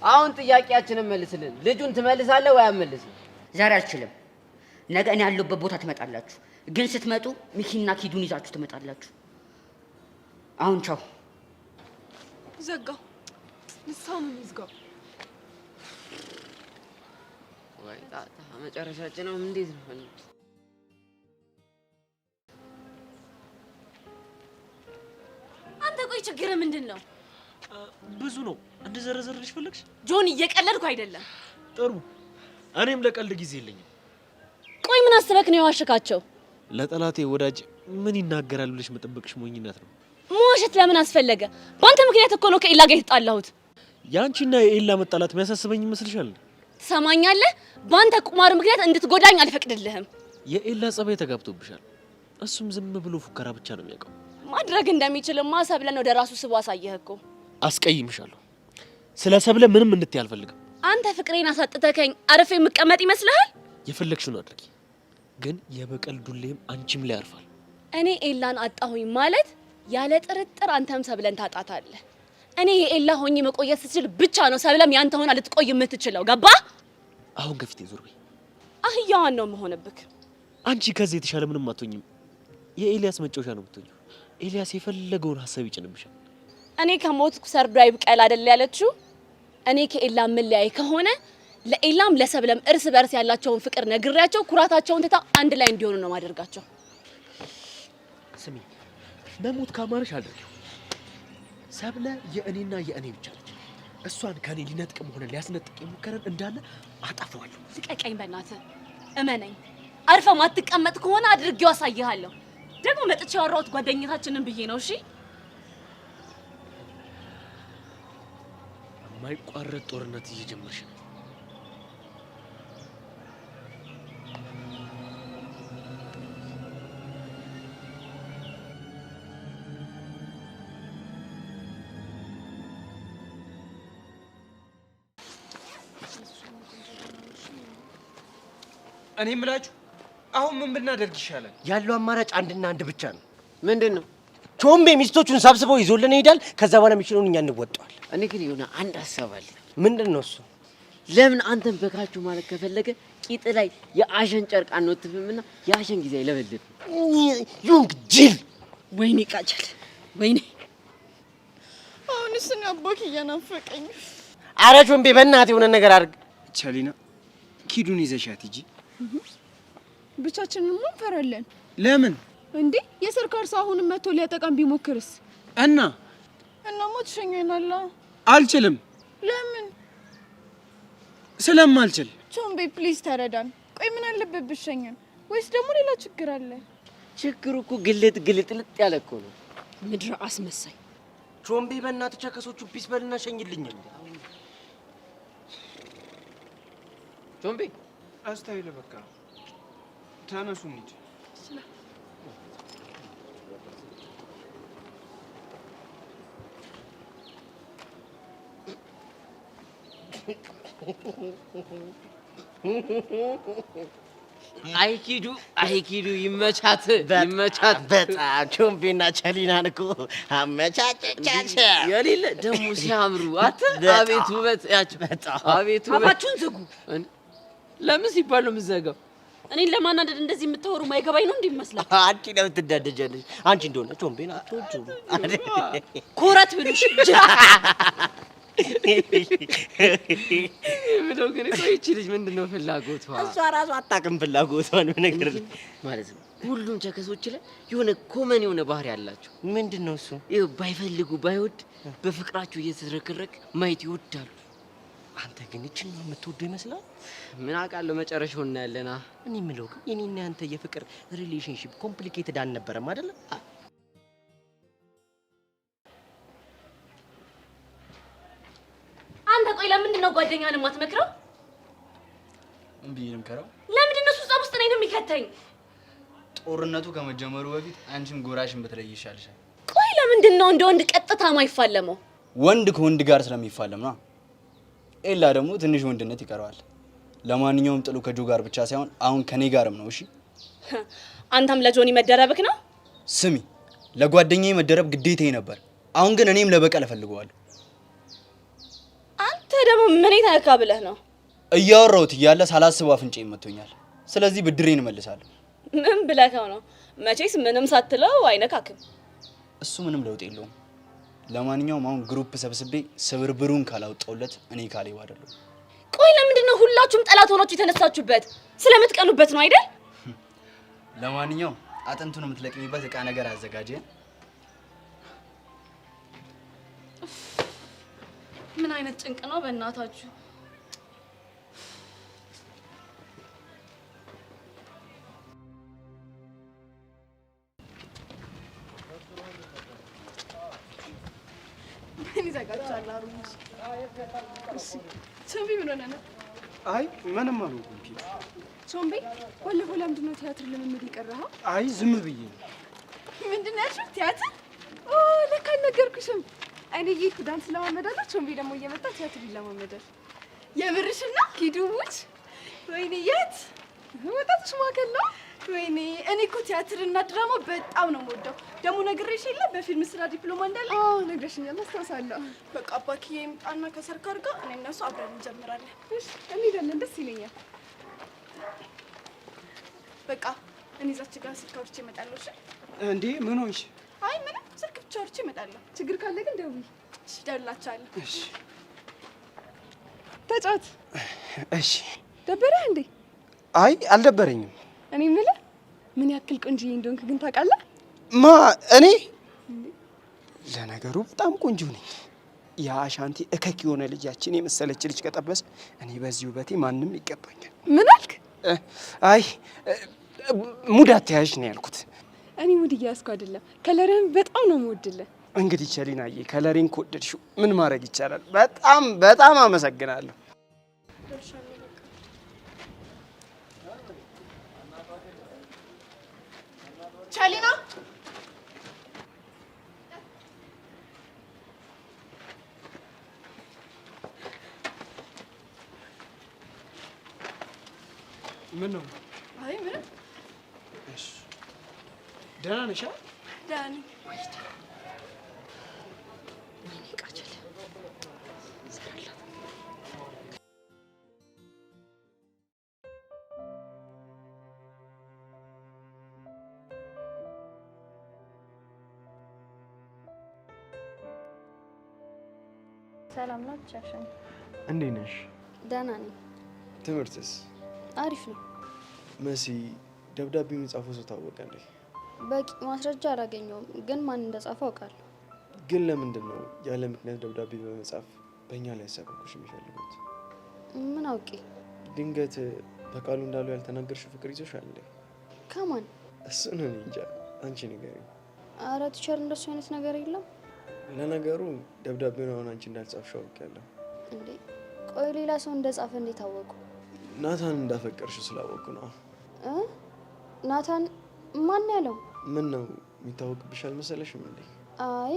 አሁን ጥያቄያችንን መልስልን። ልጁን ትመልሳለህ ወይ አትመልስም? ዛሬ አልችልም። ነገ እኔ ያለሁበት ቦታ ትመጣላችሁ። ግን ስትመጡ ሚኪና ኪዱን ይዛችሁ ትመጣላችሁ። አሁን ቻው። ዘጋው። ልሳኑ ይዝጋው። ወይ ጣጣ መጨረሻችንም እንዴት ነው? አንተ ቆይ ችግር ምንድን ነው? ብዙ ነው። እንድዘረዘርልሽ ፈለግሽ? ጆን እየቀለድኩ አይደለም። ጥሩ። እኔም ለቀልድ ጊዜ የለኝም። ቆይ ምን አስበክ ነው የዋሸካቸው? ለጠላቴ ወዳጅ ምን ይናገራል ብለሽ መጠበቅሽ ሞኝነት ነው። መዋሸት ለምን አስፈለገ? በአንተ ምክንያት እኮ ነው ከኤላ ጋር የተጣላሁት። ያንቺና የኤላ መጣላት የሚያሳስበኝ ይመስልሻል? ትሰማኛለህ? በአንተ ቁማር ምክንያት እንድትጎዳኝ አልፈቅድልህም። የኤላ ጸባይ ተጋብቶብሻል። እሱም ዝም ብሎ ፉከራ ብቻ ነው የሚያውቀው። ማድረግ እንደሚችልማ ሰብለን ወደ ራሱ ስቦ አሳየህ እኮ። አስቀይምሻለሁ። ስለ ሰብለ ምንም እንድትይ አልፈልግም። አንተ ፍቅሬን አሳጥተከኝ አርፌ የምቀመጥ ይመስልሃል? የፈለግሽውን አድርጊ፣ ግን የበቀል ዱሌም አንቺም ላይ ያርፋል። እኔ ኤላን አጣሁኝ ማለት ያለ ጥርጥር አንተም ሰብለን ታጣታለህ። እኔ የኤላ ሆኜ መቆየት ስችል ብቻ ነው ሰብለም ያንተ ሆና ልትቆይ የምትችለው። ገባ? አሁን ከፊቴ ዞር በይ። አህያዋን ነው መሆንብክ። አንቺ ከዚህ የተሻለ ምንም አትሆኝም። የኤልያስ መጫወቻ ነው የምትሆኚው። ኤልያስ የፈለገውን ሀሳብ ይጭንብሻል። እኔ ከሞትኩ ሰርዶ ይብቀል አይደል ያለችው? እኔ ከኤላ ምን ላይ ከሆነ ለኤላም ለሰብለም እርስ በርስ ያላቸውን ፍቅር ነግሬያቸው ኩራታቸውን ትታ አንድ ላይ እንዲሆኑ ነው ማደርጋቸው። ስሚ፣ መሞት ካማረሽ አድርጊው። ሰብለ የእኔና የእኔ ብቻ ነች። እሷን ከኔ ሊነጥቅም ሆነ ሊያስነጥቅ የሞከረን እንዳለ አጠፋዋለሁ። ልቀቀኝ በእናትህ፣ እመነኝ። አርፈ ማትቀመጥ ከሆነ አድርጌው አሳይሃለሁ። ደግሞ መጥቼ ያወራሁት ጓደኝታችንን ብዬ ነው። እሺ፣ የማይቋረጥ ጦርነት እየጀመርሽ ነው። እኔ የምላችሁ አሁን ምን ብናደርግ ይሻላል? ያለው አማራጭ አንድና አንድ ብቻ ነው። ምንድን ነው? ቾምቤ ሚስቶቹን ሰብስበው ይዞልን ይሄዳል። ከዛ በኋላ የሚችለውን እኛ እንወጣዋለን። እኔ ግን የሆነ አንድ ሀሳብ አለ። ምንድን ነው እሱ? ለምን አንተን በካችሁ ማለት ከፈለገ ቂጥ ላይ የአሸን ጨርቅ አንወትፍምና የአሸን ጊዜ አይለበልብ። ዩንግ ጅል! ወይኔ ቃጀል፣ ወይኔ አሁንስ ነው አባክ እያናፈቀኝ። ኧረ ቾምቤ በእናትህ የሆነ ነገር አድርግ። ቸሊና ኪዱን ይዘሻት ሂጂ። ብቻችንን ምን ፈራለን? ለምን እንዴ? የሰርካር ሰው አሁንም መጥቶ ሊያጠቃም ቢሞክርስ? እናማ ትሸኘናል። አልችልም። ለምን? ስለማልችል። ቾምቤ ፕሊዝ ተረዳን። ቆይ ምን አለበት ብሸኘን? ወይስ ደግሞ ሌላ ችግር አለ? ችግሩ እኮ ግልጥልጥ ያለ እኮ ነው። ምድረ አስመሳይ ቾምቤ በእናትህ ቸከሶቹ ፒስ በልና ሸኝልኝ። ቾምቤ አስታይለ በቃ ተነሱ እንሂድ። አይኪዱ ይመቻት ይመቻት። በጣም ቾምቤና ቸሊናን እኮ አመቻቸቻቸው። የሌለ ደግሞ ሲያምሩ አተ አቤት ውበት ያቸው። አቤት ውበት። አባችሁን ዝጉ። ለምን ሲባል ነው የምትዘጋው? እኔን ለማናደድ እንደዚህ የምታወሩ ማይገባኝ ነው እንዴ ይመስላል? አንቺ ለምን ትዳደጃለሽ? አንቺ እንደሆነ ቾምቤን አትወጂውም። ኮረት ብሉሽ ምነው ግን ቆይቺ ልጅ ምንድነው ፍላጎቷ? እሷ ራሷ አታውቅም ፍላጎቷን። ነገር ማለት ነው ሁሉም ቸከሶች ላይ የሆነ ኮመን የሆነ ባህሪ ያላቸው። ምንድነው እሱ? ይኸው ባይፈልጉ ባይወድ በፍቅራቸው እየተዝረከረክ ማየት ይወዳሉ። አንተ ግን እቺን ነው የምትወደው ይመስላል። ምን አውቃለሁ፣ መጨረሻውን እናያለና። እኔ የምለው ግን የኔና ያንተ የፍቅር ሪሌሽንሺፕ ኮምፕሊኬትድ አልነበረም አይደለ? አንተ ቆይ ለምንድን ነው ጓደኛህን የማትመክረው? እምቢ ልምከረው? ለምንድን ነው እሱ ጸብ ውስጥ እኔን የሚከተኝ? ጦርነቱ ከመጀመሩ በፊት አንቺም ጎራሽን ብትለይ ይሻልሻል። ቆይ ለምንድን ነው እንደ ወንድ ቀጥታ ማይፋለመው? ወንድ ከወንድ ጋር ስለሚፋለም ነው። ኤላ ደግሞ ትንሽ ወንድነት ይቀረዋል። ለማንኛውም ጥሉ ከጆ ጋር ብቻ ሳይሆን አሁን ከኔ ጋርም ነው። እሺ አንተም ለጆኒ መደረብክ ነው? ስሚ፣ ለጓደኛዬ መደረብ ግዴታዬ ነበር። አሁን ግን እኔም ለበቀል እፈልገዋለሁ። አንተ ደግሞ ምን ይታካ ብለህ ነው? እያወራሁት እያለ ሳላስበው አፍንጫዬን መቶኛል። ስለዚህ ብድሬን እመልሳለሁ። ምን ብለኸው ነው? መቼስ ምንም ሳትለው አይነካክም። እሱ ምንም ለውጥ የለውም። ለማንኛውም አሁን ግሩፕ ሰብስቤ ስብርብሩን ካላወጣውለት እኔ ካሌብ አይደለም። ቆይ ለምንድን ነው ሁላችሁም ጠላት ሆናችሁ የተነሳችሁበት? ስለምትቀኑበት ነው አይደል? ለማንኛውም አጥንቱን የምትለቅሚበት እቃ ነገር አዘጋጀ። ምን አይነት ጭንቅ ነው በእናታችሁ? ምን ይዘጋቻል? አሩንጂ ቾምቤ ምን ሆነ ነው? አይ ምንም አልሆንኩም። ቾምቤ ባለፈው ለምንድን ነው ቲያትር ልምምድ የቀረኸው? አይ ዝም ብዬ ነው። ምንድን ነው ያልሽው? ቲያትር? ኦ ለካ አልነገርኩሽም። እኔ እየሄድኩ ዳንስ ለማመዳለሁ፣ ቾምቤ ደግሞ እየመጣ ቲያትር ይለማመዳል። የምርሽና ሂዱ ሙች? ወይኔ የት ወጣትሽ ማከል ነው? ወይኔ እኔ እኮ ቲያትርና ድራማ በጣም ነው የምወደው። ደግሞ ነግሬሽ የለ በፊልም ስራ ዲፕሎማ እንዳለ? አዎ ነግረሽኛል፣ አስታውሳለሁ። በቃ አባክዬ ይምጣና ከሰርካር ጋር እኔ እነሱ አብረን እንጀምራለን። እሺ እንሄዳለን፣ ደስ ይለኛል። በቃ እኔ እዛች ጋር ስልክ አውርቼ እመጣለሁ። እሺ እንዴ ምን ሆንሽ? አይ ምንም፣ ስልክ ብቻ አውርቼ እመጣለሁ። ችግር ካለ ግን ደውዪ። እሺ እደውልላችኋለሁ። እሺ ተጫወት። እሺ ደበረህ እንዴ? አይ አልደበረኝም። እኔ የምልህ ምን ያክል ቆንጆዬ እንደሆንክ ግን ታውቃለህ? ማ እኔ? ለነገሩ በጣም ቆንጆ ነኝ። የአሻንቲ እከክ የሆነ ልጃችን የመሰለች ልጅ ከጠበሰ እኔ በዚህ ውበቴ ማንም ይገባኛል። ምን አልክ? አይ ሙድ አትያዥ ነው ያልኩት። እኔ ሙድ እያያዝኩ አይደለም፣ ከለርህን በጣም ነው የምወድልህ። እንግዲህ ቸሊናዬ ከለሬን ከወደድሽው ምን ማድረግ ይቻላል? በጣም በጣም አመሰግናለሁ። ቸሊና ምን ነው? አይ ምንም። እሺ ደህና ነሽ? ደህና ነኝ። ሰላም ነው ቻሻን? እንዴት ነሽ? ደህና ነኝ። ትምህርትስ? አሪፍ ነው። መሲ ደብዳቤውን የጻፈው ሰው ታወቀ እንዴ? በቂ ማስረጃ አላገኘውም፣ ግን ማን እንደጻፈው አውቃለሁ። ግን ለምንድን ነው ያለ ምክንያት ደብዳቤ በመጻፍ በእኛ ላይ ያሳበቁሽ የሚፈልጉት? ምን አውቄ። ድንገት በቃሉ እንዳለው ያልተናገርሽው ፍቅር ይዞሻል እንዴ? ከማን? እሱን እኔ እንጃ፣ አንቺ ንገሪኝ። ኧረ ቲቸር እንደሱ አይነት ነገር የለም። ለነገሩ ደብዳቤውን አሁን አንቺ እንዳልጻፍሽው አውቄያለሁ። እንዴ ቆይ ሌላ ሰው እንደጻፈ እንዴት አወቁ? ናታን እንዳፈቀርሽው ስላወቁ ነው። ናታን ማን ያለው? ምን ነው የሚታወቅብሽ አልመሰለሽም እንዴ? አይ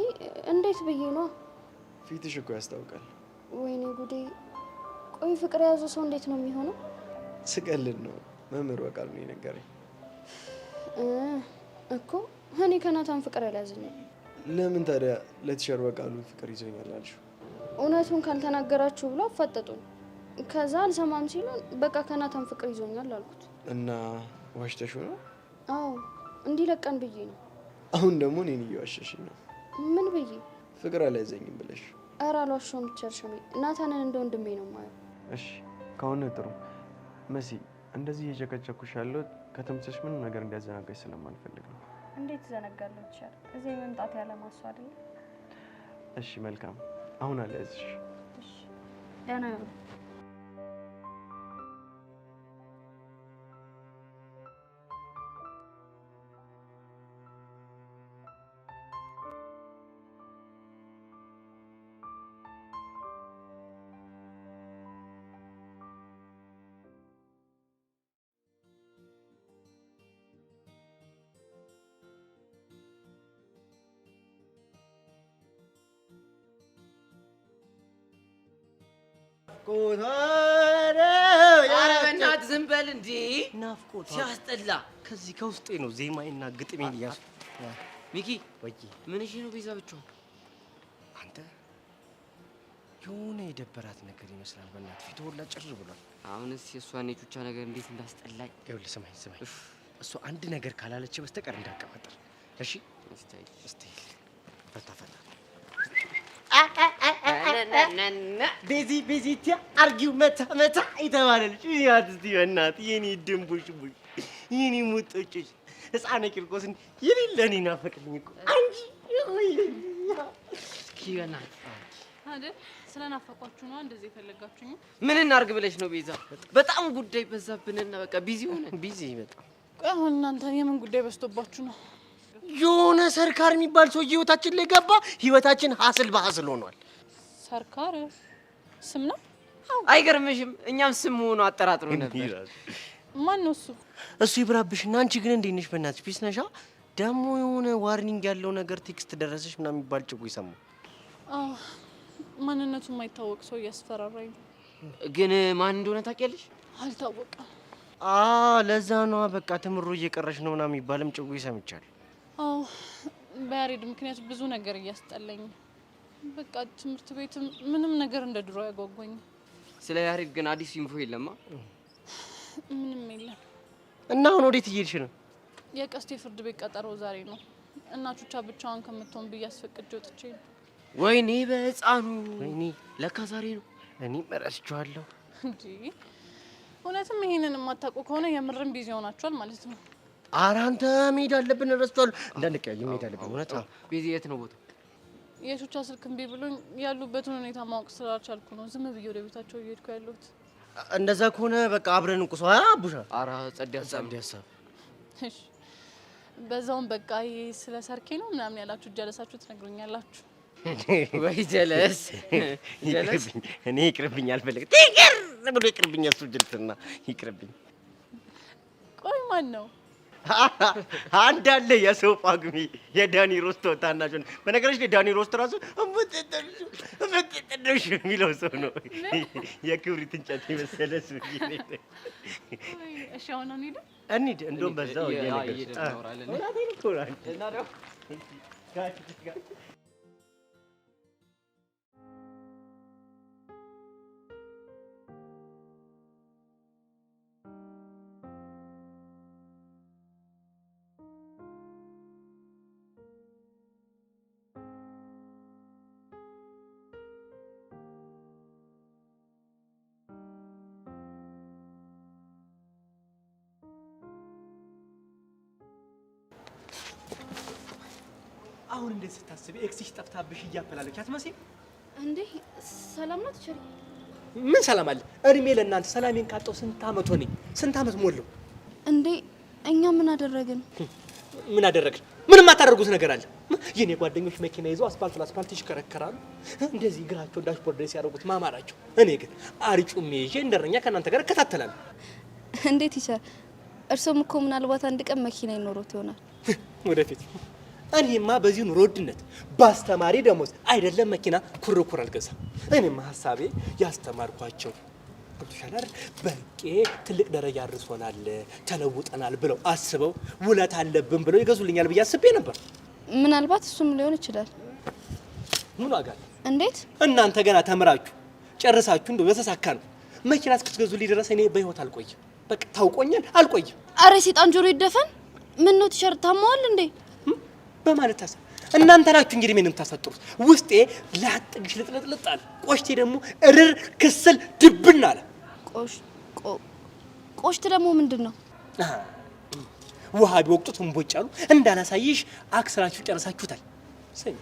እንዴት ብዬ ነው? ፊትሽ እኮ ያስታውቃል። ወይኔ ጉዴ! ቆይ ፍቅር የያዘው ሰው እንዴት ነው የሚሆነው? ስቀልድ ነው፣ መምህር በቃሉ ነው የነገረኝ። እኮ እኔ ከናታን ፍቅር ያልያዘኝም። ለምን ታዲያ ለቲቸር በቃሉ ፍቅር ይዞኛል አልሽው? እውነቱን ካልተናገራችሁ ብሎ አፋጠጡን። ከዛ አልሰማም ሲሉን በቃ ከናታን ፍቅር ይዞኛል አልኩት። እና ዋሽተሽው ነው? አዎ እንዲለቀን ብዬ ነው። አሁን ደግሞ እኔን እየዋሸሽኝ ነው። ምን ብዬ? ፍቅር አልያዘኝም ብለሽ። ኧረ አልዋሸሁም ቲቸር ሽሜ፣ ናታንን እንደ ወንድሜ ነው የማየው። እሺ ከሆነ ጥሩ። መሲ እንደዚህ እየጨቀጨኩሽ ያለሁት ከትምህርትሽ ምንም ነገር እንዲያዘናጋሽ ስለማልፈልግ ነው። እንዴት ዘነጋለሁ ቲቸር? እዚህ መምጣት ያለማሱ አይደል? እሺ መልካም። አሁን አልያዝሽ። እሺ ደህና ነው። ኧረ በእናትህ ዝም በል እንዴ! ናፍቆት ሲያስጠላ። ከዚህ ከውስጤ ነው ዜማዬና ግጥሜን እያሱ። ሚኪ ወይ ምን እሺ ነው ቤዛ ብቻው? አንተ የሆነ የደበራት ነገር ይመስላል። በእናትህ ፊት ሁላ ጭር ብሏል። አሁንስ የእሷን የቹቻ ነገር እንዴት እንዳስጠላኝ። ይኸውልህ ስማኝ ስማኝ፣ እሱ አንድ ነገር ካላለች በስተቀር እንዳትቀባጠር እሺ? እስቲ ፈታ ፈታ ቤዚ ቤዚቲያ አርጊው መታ መታ የተባለልሽ ያት እስቲ በእናትህ የኔ ድንቡሽቡሽ የኔ ሙጦጭሽ ህፃነ ቂርቆስን የሌለ እኔ ናፈቅልኝ እኮ አንቺ ኪያና አይደል? ስለናፈቋችሁ ነው እንደዚህ የፈለጋችሁኝ? ምን እናርግ ብለሽ ነው ቤዛ? በጣም ጉዳይ በዛብንና በቃ ቢዚ ሆነን። ቢዚ በጣም። ቆይ አሁን እናንተ የምን ጉዳይ በዝቶባችሁ ነው? የሆነ ሰርካር የሚባል ሰው ህይወታችን ላይ ገባ። ህይወታችን ሀስል በሀስል ሆኗል። ሰርካር ስም ነው? አይገርምሽም? እኛም ስም መሆኑ አጠራጥሮ ነበር። ማን ነው እሱ? እሱ ይብራብሽና አንቺ ግን እንዴት ነሽ? በእናትሽ ፒስ ነሻ? ደግሞ የሆነ ዋርኒንግ ያለው ነገር ቴክስት ደረሰሽ ምናምን የሚባል ጭው ይሰማ። ማንነቱ የማይታወቅ ሰው እያስፈራራኝ ነው። ግን ማን እንደሆነ ታውቂያለሽ? አልታወቀም። ለዛ ነው በቃ ትምሩ እየቀረሽ ነው ምናምን የሚባልም ጭው ይሰምቻል። አዎ በያሬድ ምክንያት ብዙ ነገር እያስጠላኝ በቃ ትምህርት ቤት ምንም ነገር እንደ ድሮ ያጓጓኝ። ስለ ያሬድ ግን አዲስ ኢንፎ የለማ? ምንም የለም። እና አሁን ወዴት እየሄድሽ ነው? የቀስቴ ፍርድ ቤት ቀጠሮ ዛሬ ነው እና ቹቻ ብቻዋን ከምትሆን ብዬ አስፈቅጄ ወጥቼ ነው። ወይኔ በህፃኑ ወይኔ ለካ ዛሬ ነው። እኔም እረስቸዋለሁ እንጂ እውነትም ይሄንን የማታውቁ ከሆነ የምርም ቢዚ ሆናችኋል ማለት ነው። ኧረ አንተ መሄድ አለብን፣ እረስቸዋለሁ። እንዳንቀያይ መሄድ አለብን። እውነት ቢዚ የት ነው ቦታ? የቹቻ ስልክ እምቢ ብሎኝ ያሉበትን ሁኔታ ማወቅ ስላልቻልኩ ነው ዝም ብዬ ወደ ቤታቸው እየሄድኩ ያለሁት። እንደዛ ከሆነ በቃ አብረን እንቁስ። አቡሻ ኧረ ጸዴ ሀሳብ። እሺ በዛውም በቃ ይሄ ስለ ሰርኬ ነው ምናምን ያላችሁ ጀለሳችሁ ትነግሩኛላችሁ። ወይ ጀለስ ይቅርብኝ፣ እኔ ይቅርብኝ አልፈልግም። ይቅር ብሎ ይቅርብኝ፣ እሱ ጅልትና ይቅርብኝ። ቆይ ማን ነው? አንድ አለ የሰው ጳጉሜ የዳኒ ሮስቶ ታናሽ ነው። በነገራችን ላይ ዳኒ ሮስቶ ራሱ እምትጠደሽ የሚለው ሰው ነው። የክብሪት እንጨት የመሰለ ሰው። እሺ አሁን እንሂድ እንሂድ። እንደውም በዛው እየነገርኩህ አሁን እንዴት ስታስቢ ኤክስሽ ጠፍታብሽ እያፈላለች አትመስይም እንዴ? ሰላም ነው ትችሪ? ምን ሰላም አለ? እድሜ ለእናንተ ሰላሜን ካጣው ስንት ዓመት ሆነኝ? ስንት ዓመት ሞላው እንዴ? እኛ ምን አደረግን? ምን አደረግን? ምንም አታደርጉት ነገር አለ። የኔ ጓደኞች መኪና ይዘው አስፋልት ለአስፋልት ይሽከረከራሉ፣ እንደዚህ እግራቸው ዳሽቦርድ ላይ ሲያደርጉት ማማራቸው። እኔ ግን አርጩሜ ይዤ እንደረኛ ከእናንተ ጋር እከታተላለሁ። እንዴት ይቻል? እርሶም እኮ ምናልባት አንድ ቀን መኪና ይኖሮት ይሆናል ወደፊት። እኔማ በዚህ ኑሮ ውድነት በአስተማሪ ደሞዝ አይደለም መኪና ኩርኩር አልገዛም። እኔማ ሀሳቤ ያስተማርኳቸው ገብቶሻል፣ በቄ ትልቅ ደረጃ አድርሶናል፣ ተለውጠናል ብለው አስበው ውለት አለብን ብለው ይገዙልኛል ብዬ አስቤ ነበር። ምናልባት እሱም ሊሆን ይችላል። ምን ዋጋ አለ? እንዴት እናንተ ገና ተምራችሁ ጨርሳችሁ እንደው በተሳካ ነው መኪና እስክትገዙልኝ ድረስ እኔ በህይወት አልቆይም። በቃ ታውቆኛል፣ አልቆይም። አረ ሰይጣን ጆሮ ይደፈን። ምን ነው ቲሸርት ታማዋል እንዴ? በማለት ታሰ እናንተ ናችሁ እንግዲህ ምን የምታሳጥሩት። ውስጤ ላጥግሽ ልጥልጥልጥ አለ፣ ቆሽቴ ደግሞ እርር ክስል ድብና አለ። ቆሽት ደግሞ ምንድን ነው? ውሃ ቢወቅጡት እንቦጭ አሉ። እንዳላሳይሽ አክስራችሁ ጨርሳችሁታል። ሰኝ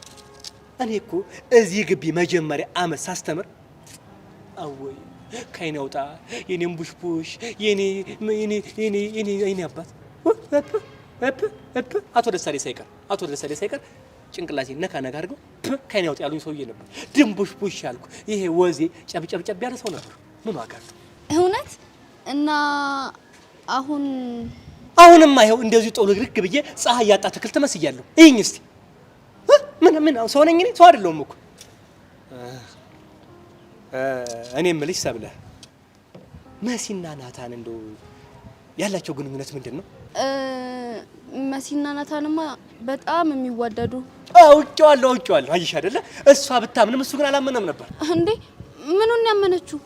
እኔ እኮ እዚህ ግቢ መጀመሪያ አመት ሳስተምር አወይ ከይኔ አውጣ የኔም ቡሽቡሽ የኔ አባት አቶ ደሳሌ ሳይቀር ጭንቅላቴ ነካ አድርገው ከይኔ አውጣ ያሉኝ ሰውዬ ነበር። ድንቡሽቡሽ ያልኩ ይሄ ወዜ ጨብጨብ ያለ ሰው ነበር። ምን ዋጋ አለው? እውነት እና አሁንማ ይኸው እንደዚህ ጦልግርግ ብዬ ፀሐይ ያጣ ትክልት መስያለሁ። ይሄኝ እስቲ ምን ሰው ነኝ እኔ? ሰው አይደለሁም እኮ። እኔ የምልሽ ሰብለ፣ መሲና ናታን እንደው ያላቸው ግንኙነት ምንድን ነው? መሲና ናታንማ በጣም የሚዋደዱ። አውቄዋለሁ። አየሽ አይደለ? እሷ ብታምንም እሱ ግን አላመነም ነበር። እንዴ ምኑን ያመነችው?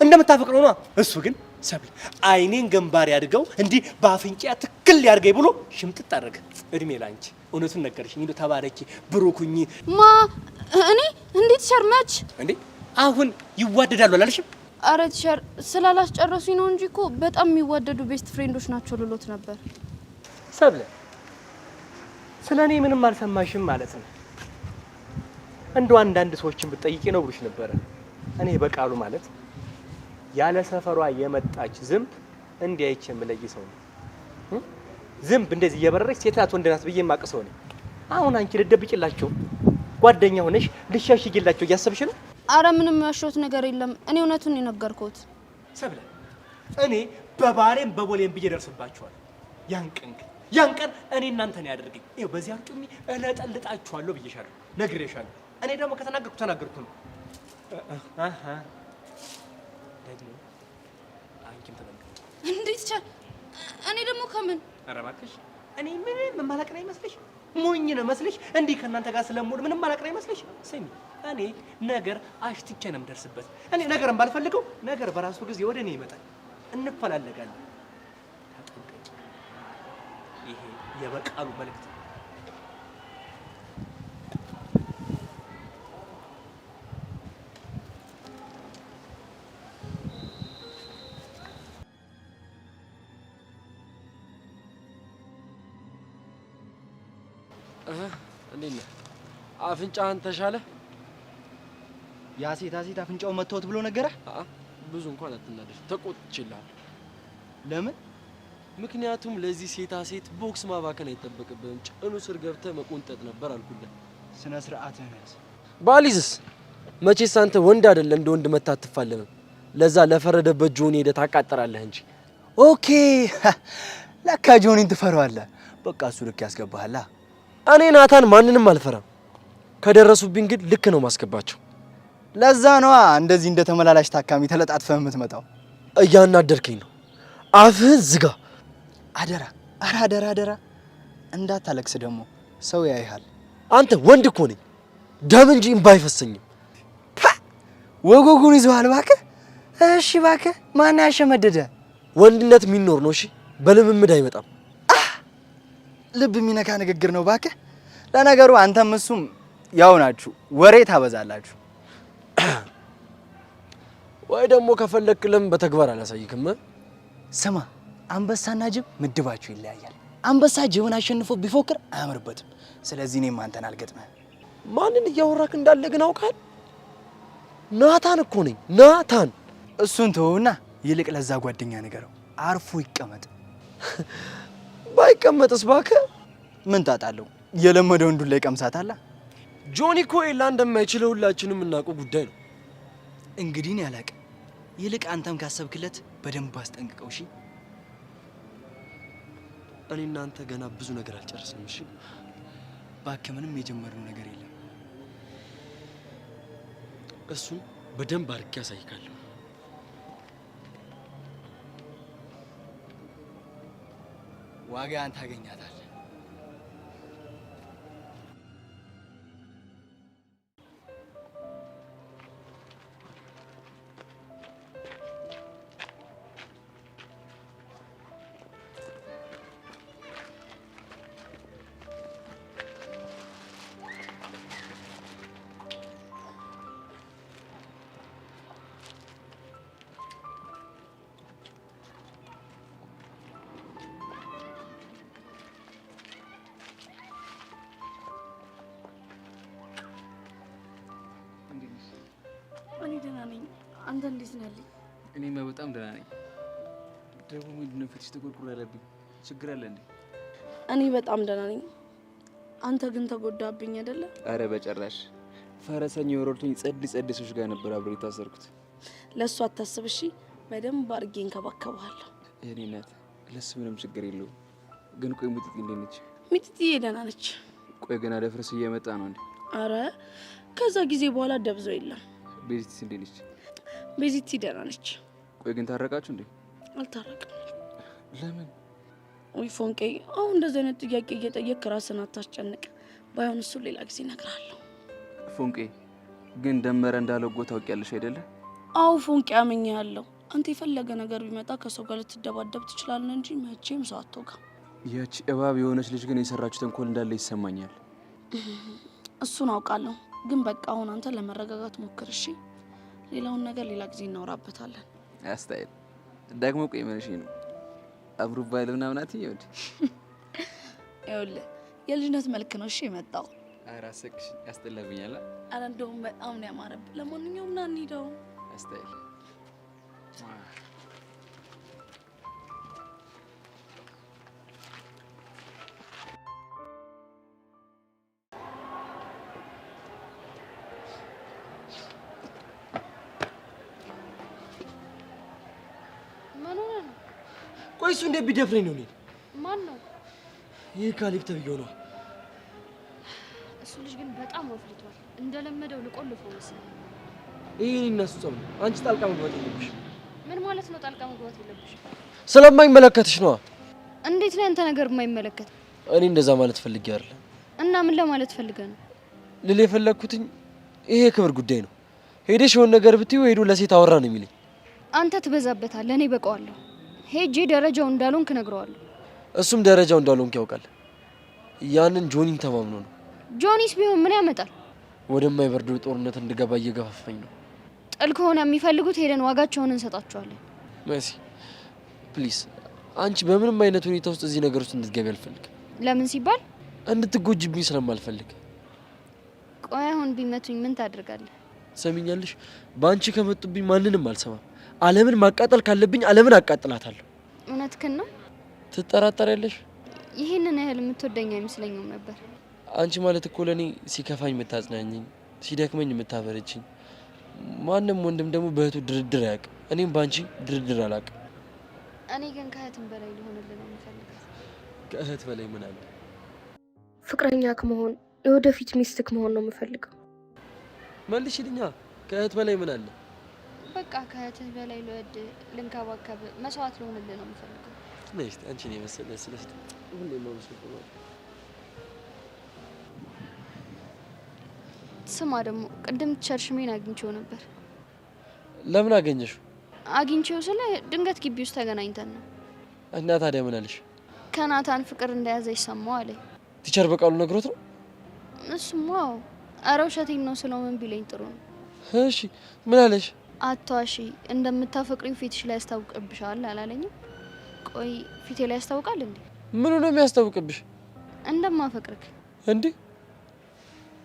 እንደምታፈቅረው ነው። እሱ ግን ሰብል አይኔን ገንባር ያድርገው እንዲህ በአፍንጫ ትክክል ያድርገኝ ብሎ ሽምጥጥ አደረገ። እድሜ ላንቺ፣ እውነቱን ነገርሽኝ። እንደው ተባረኪ፣ ብሩኩኝ። እኔ እንዴት ሸርመች እንዴ? አሁን ይዋደዳሉ አላልሽም? አረ ቲሸር ስላላስጨረሱኝ ነው እንጂ እኮ በጣም የሚዋደዱ ቤስት ፍሬንዶች ናቸው ልሎት ነበር። ሰብለ ስለ እኔ ምንም አልሰማሽም ማለት ነው። እንደው አንዳንድ ሰዎችን ብትጠይቂ ነው ብሎሽ ነበረ። እኔ በቃሉ ማለት ያለ ሰፈሯ የመጣች ዝንብ እንዲያይች የምለይ ሰው ነው። ዝንብ እንደዚህ እየበረረች ሴት ናት ወንድ ናት ብዬ የማቅ ሰው ነኝ። አሁን አንቺ ልደብቂላቸው ጓደኛ ሆነሽ ልሻሽጊላቸው እያሰብሽ ነው? አረ ምንም ያሸሁት ነገር የለም። እኔ እውነቱን ነው የነገርኩት። ሰብለ እኔ በባሌም በቦሌም ብዬ ደርስባችኋለሁ። ያን ቀን እኔ እናንተ ነው ያደርገኝ። ይኸው በዚህ አርጩሜ እለጠልጣችኋለሁ ብዬሻለሁ፣ ነግሬሻለሁ። እኔ ደግሞ ተናገርኩ ነው። ደግሞ አንቺም ተናገር። እንዴት ቻል? እኔ ደግሞ ከምን? ኧረ እባክሽ እኔ ምንም የማላውቅ ነው ይመስልሽ? ሞኝ ነው መስልሽ? እንዲህ ከእናንተ ጋር ስለምውል ምንም የማላውቅ ነው ይመስልሽ? ስሚ እኔ ነገር አሽትቼ ነው የምደርስበት። እኔ ነገርን ባልፈልገው ነገር በራሱ ጊዜ ወደ እኔ ይመጣል። እንፈላለጋለን። ተጠንቀቂ። ይሄ የበቃሉ መልእክት ነው። እንዴት ነህ? አፍንጫህን ተሻለ? ያ ሴት አፍንጫውን መተውት ብሎ ነገረ? ብዙ እንኳን አትናደድ፣ ተቆጥቼልሃለሁ። ለምን? ምክንያቱም ለዚህ ሴት ቦክስ ማባከን አይጠበቅብህም። ጭኑ ስር ገብተህ መቆንጠጥ ነበር አልኩልህ። ስነ ስርዓትህን ያዝ። ባሊዝስ መቼስ አንተ ወንድ አይደለ እንደ ወንድ መታ አትፋለምም። ለዛ ለፈረደበት ጆኒ ሄደህ ታቃጥራለህ እንጂ። ኦኬ ለካ ጆኒን ትፈራዋለህ። በቃ እሱ ልክ ያስገባሃላ። እኔ ናታን ማንንም አልፈራም። ከደረሱብኝ ግን ልክ ነው ማስገባቸው። ለዛ ነዋ እንደዚህ እንደ ተመላላሽ ታካሚ ተለጣጥፈህ የምትመጣው። እያናደርከኝ ነው። አፍህን ዝጋ አደራ። ኧረ አደራ እንዳታለቅስ ደግሞ ሰው ያይሃል። አንተ ወንድ እኮ ነኝ፣ ደም እንጂ እምባ አይፈሰኝም። ወጎጉን ይዘዋል እባክህ። እሺ እባክህ ማን ያሸመደደ? ወንድነት የሚኖር ነው። እሺ በልምምድ አይመጣም። ልብ የሚነካ ንግግር ነው እባክህ። ለነገሩ አንተም እሱም ያው ናችሁ፣ ወሬ ታበዛላችሁ። ወይ ደግሞ ከፈለክልም በተግባር አላሳይክም። ስማ አንበሳና ጅብ ምድባችሁ ይለያያል። አንበሳ ጅብን አሸንፎ ቢፎክር አያምርበትም። ስለዚህ እኔም አንተን አልገጥመህ። ማንን እያወራክ እንዳለ ግን አውቃል። ናታን እኮ ነኝ ናታን። እሱን ተውና ይልቅ ለዛ ጓደኛ ንገረው አርፎ ይቀመጥ። ባይቀመጥስ እባክህ ምን ታጣለው? የለመደው እንዱን ላይ ቀምሳታላ። ጆኒ እኮ ኤላ እንደማይችለው ሁላችንም እናውቀው ጉዳይ ነው። እንግዲህ እኔ አላውቅም። ይልቅ አንተም ካሰብክለት በደንብ አስጠንቅቀው። እሺ እኔ እናንተ ገና ብዙ ነገር አልጨረስንም። እሺ እባክህ ምንም የጀመርነው ነገር የለም። እሱን በደንብ አድርጌ ያሳይካለሁ። ዋጋህን ታገኛታለህ። እኔ ደህና ነኝ። አንተ እንዴት ነህ? እኔማ በጣም ደህና ነኝ። ደግሞ ምንድን ነው ፊትሽ ተቆርቁሮ ያለብኝ? ችግር አለ እንዴ? እኔ በጣም ደህና ነኝ። አንተ ግን ተጎዳብኝ አይደለ? አረ በጨራሽ። ፈረሰኛ የወረዱኝ ጸድ ሰዎች ጋር ነበር አብረው የታሰርኩት። ለእሱ አታስብ እሺ። በደንብ አድርጌ እንከባከብሃለሁ። የኔ እናት ለሱ ምንም ችግር የለውም። ግን ቆይ ሚጢጢ እንዴት ነች? ሚጢጢ ደህና ነች። ቆይ ገና ደፍረስ እየመጣ ነው እንዴ? አረ ከዛ ጊዜ በኋላ ደብዞ የለም። ቤዚቲስ እንዴት ነች? ቤዚቲ ደህና ነች። ቆይ ግን ታረቃችሁ እንዴ? አልታረቅም። ለምን? ወይ ፎንቄ፣ አሁን እንደዚህ አይነት ጥያቄ እየጠየቅ ራስን አታስጨንቅ። ባይሆን እሱ ሌላ ጊዜ እነግርሃለሁ። ፎንቄ ግን ደመረ እንዳለው ጎ ታውቂያለሽ አይደለ? አው ፎንቄ አመኛለሁ። አንተ የፈለገ ነገር ቢመጣ ከሰው ጋር ልትደባደብ ትችላለህ እንጂ መቼም ሰው አትወጋም። ያቺ እባብ የሆነች ልጅ ግን የሰራችሁ ተንኮል እንዳለ ይሰማኛል። እሱን አውቃለሁ። ግን በቃ አሁን አንተ ለመረጋጋት ሞክር እሺ። ሌላውን ነገር ሌላ ጊዜ እናወራበታለን። አስታይል ደግሞ ቆይ መልሽ ነው አብሩ ባይል ምናምን አትይው እንዴ? ይኸውልህ የልጅነት መልክ ነው እሺ የመጣው። አራሰክሽ ያስጠላብኛል። አረ እንደውም በጣም ነው ያማረብህ። ለማንኛውም ና እንሂደው። አስታይል ቆይ እሱ እንዴት ቢደፍረኝ ነው? እኔን ማን ነው? ይህ ካሌብ ተብዬው ነው። እሱ ልጅ ግን በጣም ወፍልቷል። እንደለመደው ልቆልፈው መሰለኝ። ይሄ እነሱ ጸብ ነው። አንቺ ጣልቃ መግባት የለብሽም። ምን ማለት ማለት ነው ጣልቃ መግባት የለብሽም። ስለማይመለከትሽ ነው። እንዴት ነው ያንተ ነገር የማይመለከት? እኔ እንደዛ ማለት ፈልጌ አይደለም። እና ምን ለማለት ፈልገህ ነው? ልል የፈለግኩትኝ ይሄ የክብር ጉዳይ ነው። ሄደሽ የሆነ ነገር ብትይው ሄዶ ለሴት አወራ ነው የሚለኝ። አንተ ትበዛበታለህ። እኔ በቀዋለሁ። ሄጄ ደረጃው እንዳልሆንክ እነግረዋለሁ። እሱም ደረጃው እንዳልሆንክ ያውቃል። ያንን ጆኒን ተማምኖ ነው። ጆኒስ ቢሆን ምን ያመጣል? ወደማይበርደው ጦርነት እንድገባ እየገፋፋኝ ነው። ጥል ከሆነ የሚፈልጉት ሄደን ዋጋቸውን እንሰጣቸዋለን። መሲ ፕሊዝ፣ አንቺ በምንም አይነት ሁኔታ ውስጥ እዚህ ነገር ውስጥ እንድትገቢ አልፈልግም። ለምን ሲባል? እንድትጎጂብኝ ስለማልፈልግ። ቆይ አሁን ቢመቱኝ ምን ታደርጋለህ? ሰሚኛለሽ? በአንቺ ከመጡብኝ ማንንም አልሰማም። ዓለምን ማቃጠል ካለብኝ ዓለምን አቃጥላታለሁ። እውነትህን ነው? ትጠራጠሪያለሽ? ይህንን ያህል የምትወደኝ አይመስለኝም ነበር። አንቺ ማለት እኮ ለእኔ ሲከፋኝ የምታጽናኘኝ፣ ሲደክመኝ የምታበረችኝ፣ ማንም ወንድም ደግሞ በእህቱ ድርድር አያውቅም። እኔም በአንቺ ድርድር አላውቅም። እኔ ግን ከእህትም በላይ ሊሆንልን ነው የምፈልገው። ከእህት በላይ ምን አለ? ፍቅረኛክ መሆን፣ የወደፊት ሚስትክ መሆን ነው የምፈልገው። መልሽልኛ። ከእህት በላይ ምን አለ? በቃ ከእህትህ በላይ ልወድ፣ ልንከባከብ፣ መስዋዕት ልሆንልህ ነው የምፈልገው። ነሽት አንቺ ነው መሰለ ስለሽት ሁሌ ማመስገን ነው። ስማ ደግሞ ቅድም ቸርሽሜን አግኝቼው ነበር። ለምን አገኘሽው? አግኝቼው ስለ ድንገት ግቢ ውስጥ ተገናኝተን ነው። እና ታዲያ ምን አለሽ? ከናታን ፍቅር እንደያዘች ሰማው አለኝ። ቲቸር በቃሉ ነግሮት ነው? እሱማ ኧረ ውሸቴን ነው ስለው ምን ቢለኝ ጥሩ ነው። እሺ ምን አለሽ? አትዋሺ፣ እንደምታፈቅሪው ፊትሽ ላይ ያስታውቅብሻል አላለኝም? ቆይ ፊቴ ላይ ያስታውቃል እንዴ? ምኑ ነው የሚያስታውቅብሽ? እንደማፈቅርክ። እንዴ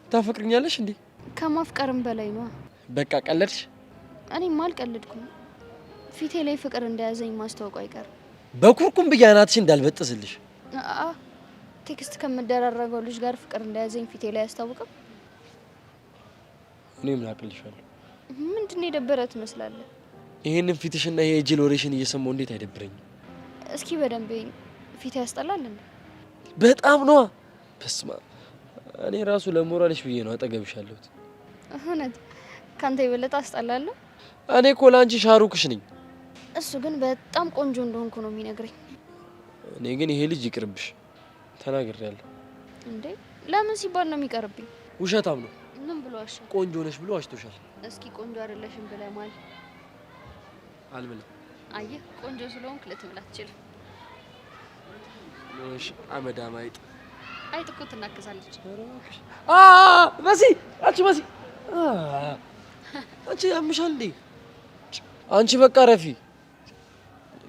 ታፈቅርኛለሽ እንዴ? ከማፍቀርም በላይ ነው። በቃ ቀለድሽ? እኔማ አልቀልድኩም። ፊቴ ላይ ፍቅር እንደያዘኝ ማስታወቁ አይቀርም። በኩርኩም ብያናትሽ እንዳልበጥስልሽ። ቴክስት ከምደራረገው ልጅ ጋር ፍቅር እንደያዘኝ ፊቴ ላይ ያስታውቅም? እኔ ምን አቅልሻለሁ? ምንድን የደበረ ትመስላለህ? ይሄንን ፊትሽና ይሄ ጅል ወሬሽን እየሰማው እንዴት አይደብረኝም? እስኪ በደንብ ፊት ያስጠላል እንዴ? በጣም ነዋ። በስማ እኔ ራሱ ለሞራልሽ ብዬ ነው አጠገብሽ ያለሁት። እውነት ካንተ የበለጠ አስጠላለሁ? እኔ እኮ ለአንቺ ሻሩክሽ ነኝ። እሱ ግን በጣም ቆንጆ እንደሆንኩ ነው የሚነግረኝ። እኔ ግን ይሄ ልጅ ይቅርብሽ ተናግሬያለሁ። እንዴ ለምን ሲባል ነው የሚቀርብኝ? ውሸታም ነው። ምን ብሎ ዋሻ? ቆንጆ ነሽ ብሎ ዋሽቶሻል። እስኪ ቆንጆ አይደለሽም ብለህ ማለት አልበላም። አየህ ቆንጆ ስለሆንክ ልትብል አትችልም። እሺ አመዳም አይጥ አይጥ እኮ ትናከሳለች። መሲ አንቺ መሲ አንቺ ያምሻል እንዴ? አንቺ በቃ ረፊ።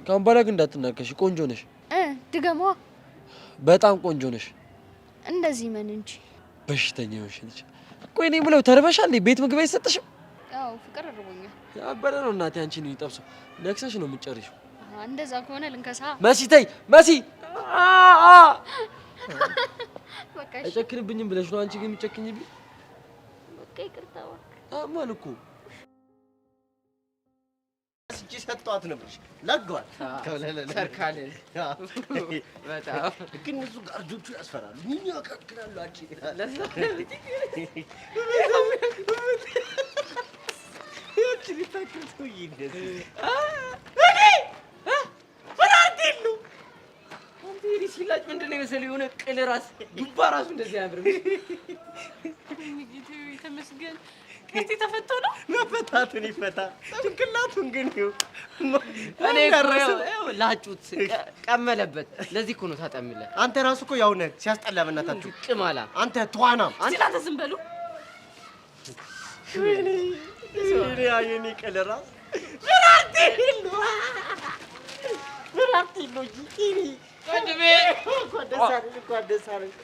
ካሁን በኋላ ግን እንዳትናከሽ። ቆንጆ ነሽ። ድገሟ። በጣም ቆንጆ ነሽ። እንደዚህ ምን እንጂ በሽተኛ ነሽ ልጅ። ቆይ እኔ የምለው ተርበሻል እንዴ? ቤት ምግብ አይሰጥሽም? ያው ፍቅር እርቦኛል። ያበረ ነው እናቴ። አንቺን ይጠብሰው ነክሰሽ ነው የምትጨርሺው። እንደዛ ከሆነ ልንከሳ። መሲ ተይ መሲ። በቃ አይጨክንብኝም ብለሽ ነው አንቺ ግን የምትጨክኝብኝ? በቃ ይቅርታ አማን እኮ እቺ ሰጥቷት ነበር ለጓል ሰርካለ በጣም ግን እሱ ጋርዶቹ ያስፈራሉ። ምን ያካክላሉ? አንቺ ሲላጭ ምንድን ነው የመሰለው? የሆነ ቅል ራስ ዱባ ራሱ እንደዚህ አያምርም። ተመስገን ቅርጽ ተፈቶ ነው መፈታቱን ይፈታ። ጭንቅላቱን ግን እኔ ላጩት ቀመለበት። ለዚህ እኮ ነው ታጠምለ። አንተ ራሱ እኮ ያው ነህ። ሲያስጠላ በእናታችሁ ቅማላ አንተ ተዋና አንተ ዝም በሉ። የኔ ቅል ራስ ወንድሜ እንኳን ደስ አለህ።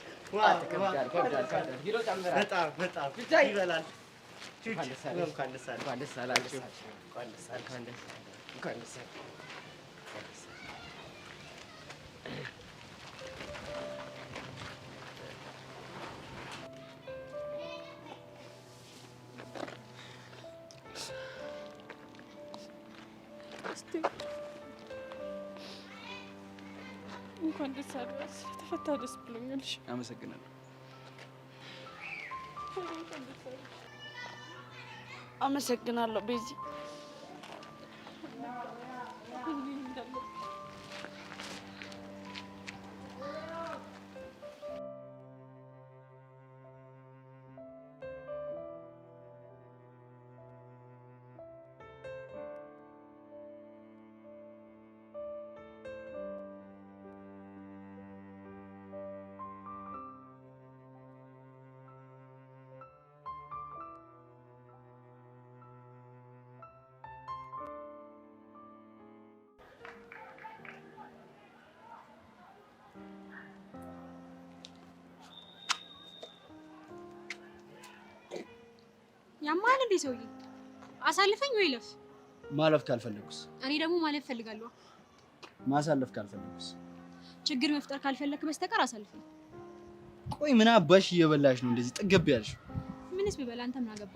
በጣም ይበላል። እንኳን ደስ አለህ። እንኳን ደስ አለህ። ስለተፈታ ደስ ብሎኛል። አመሰግናለሁ። አመሰግናለሁ ቤዚ። ያማል እንዴ ሰውዬ? አሳልፈኝ ወይ ለፍ? ማለፍ ካልፈለኩስ? እኔ ደግሞ ማለፍ ፈልጋለሁ። ማሳለፍ ካልፈለኩስ? ችግር መፍጠር ካልፈለክ በስተቀር አሳልፈኝ። ቆይ ምን አባሽ እየበላሽ ነው እንደዚህ ጥግብ ያልሽ? ምንስ ብበላ አንተ ምን አገባ?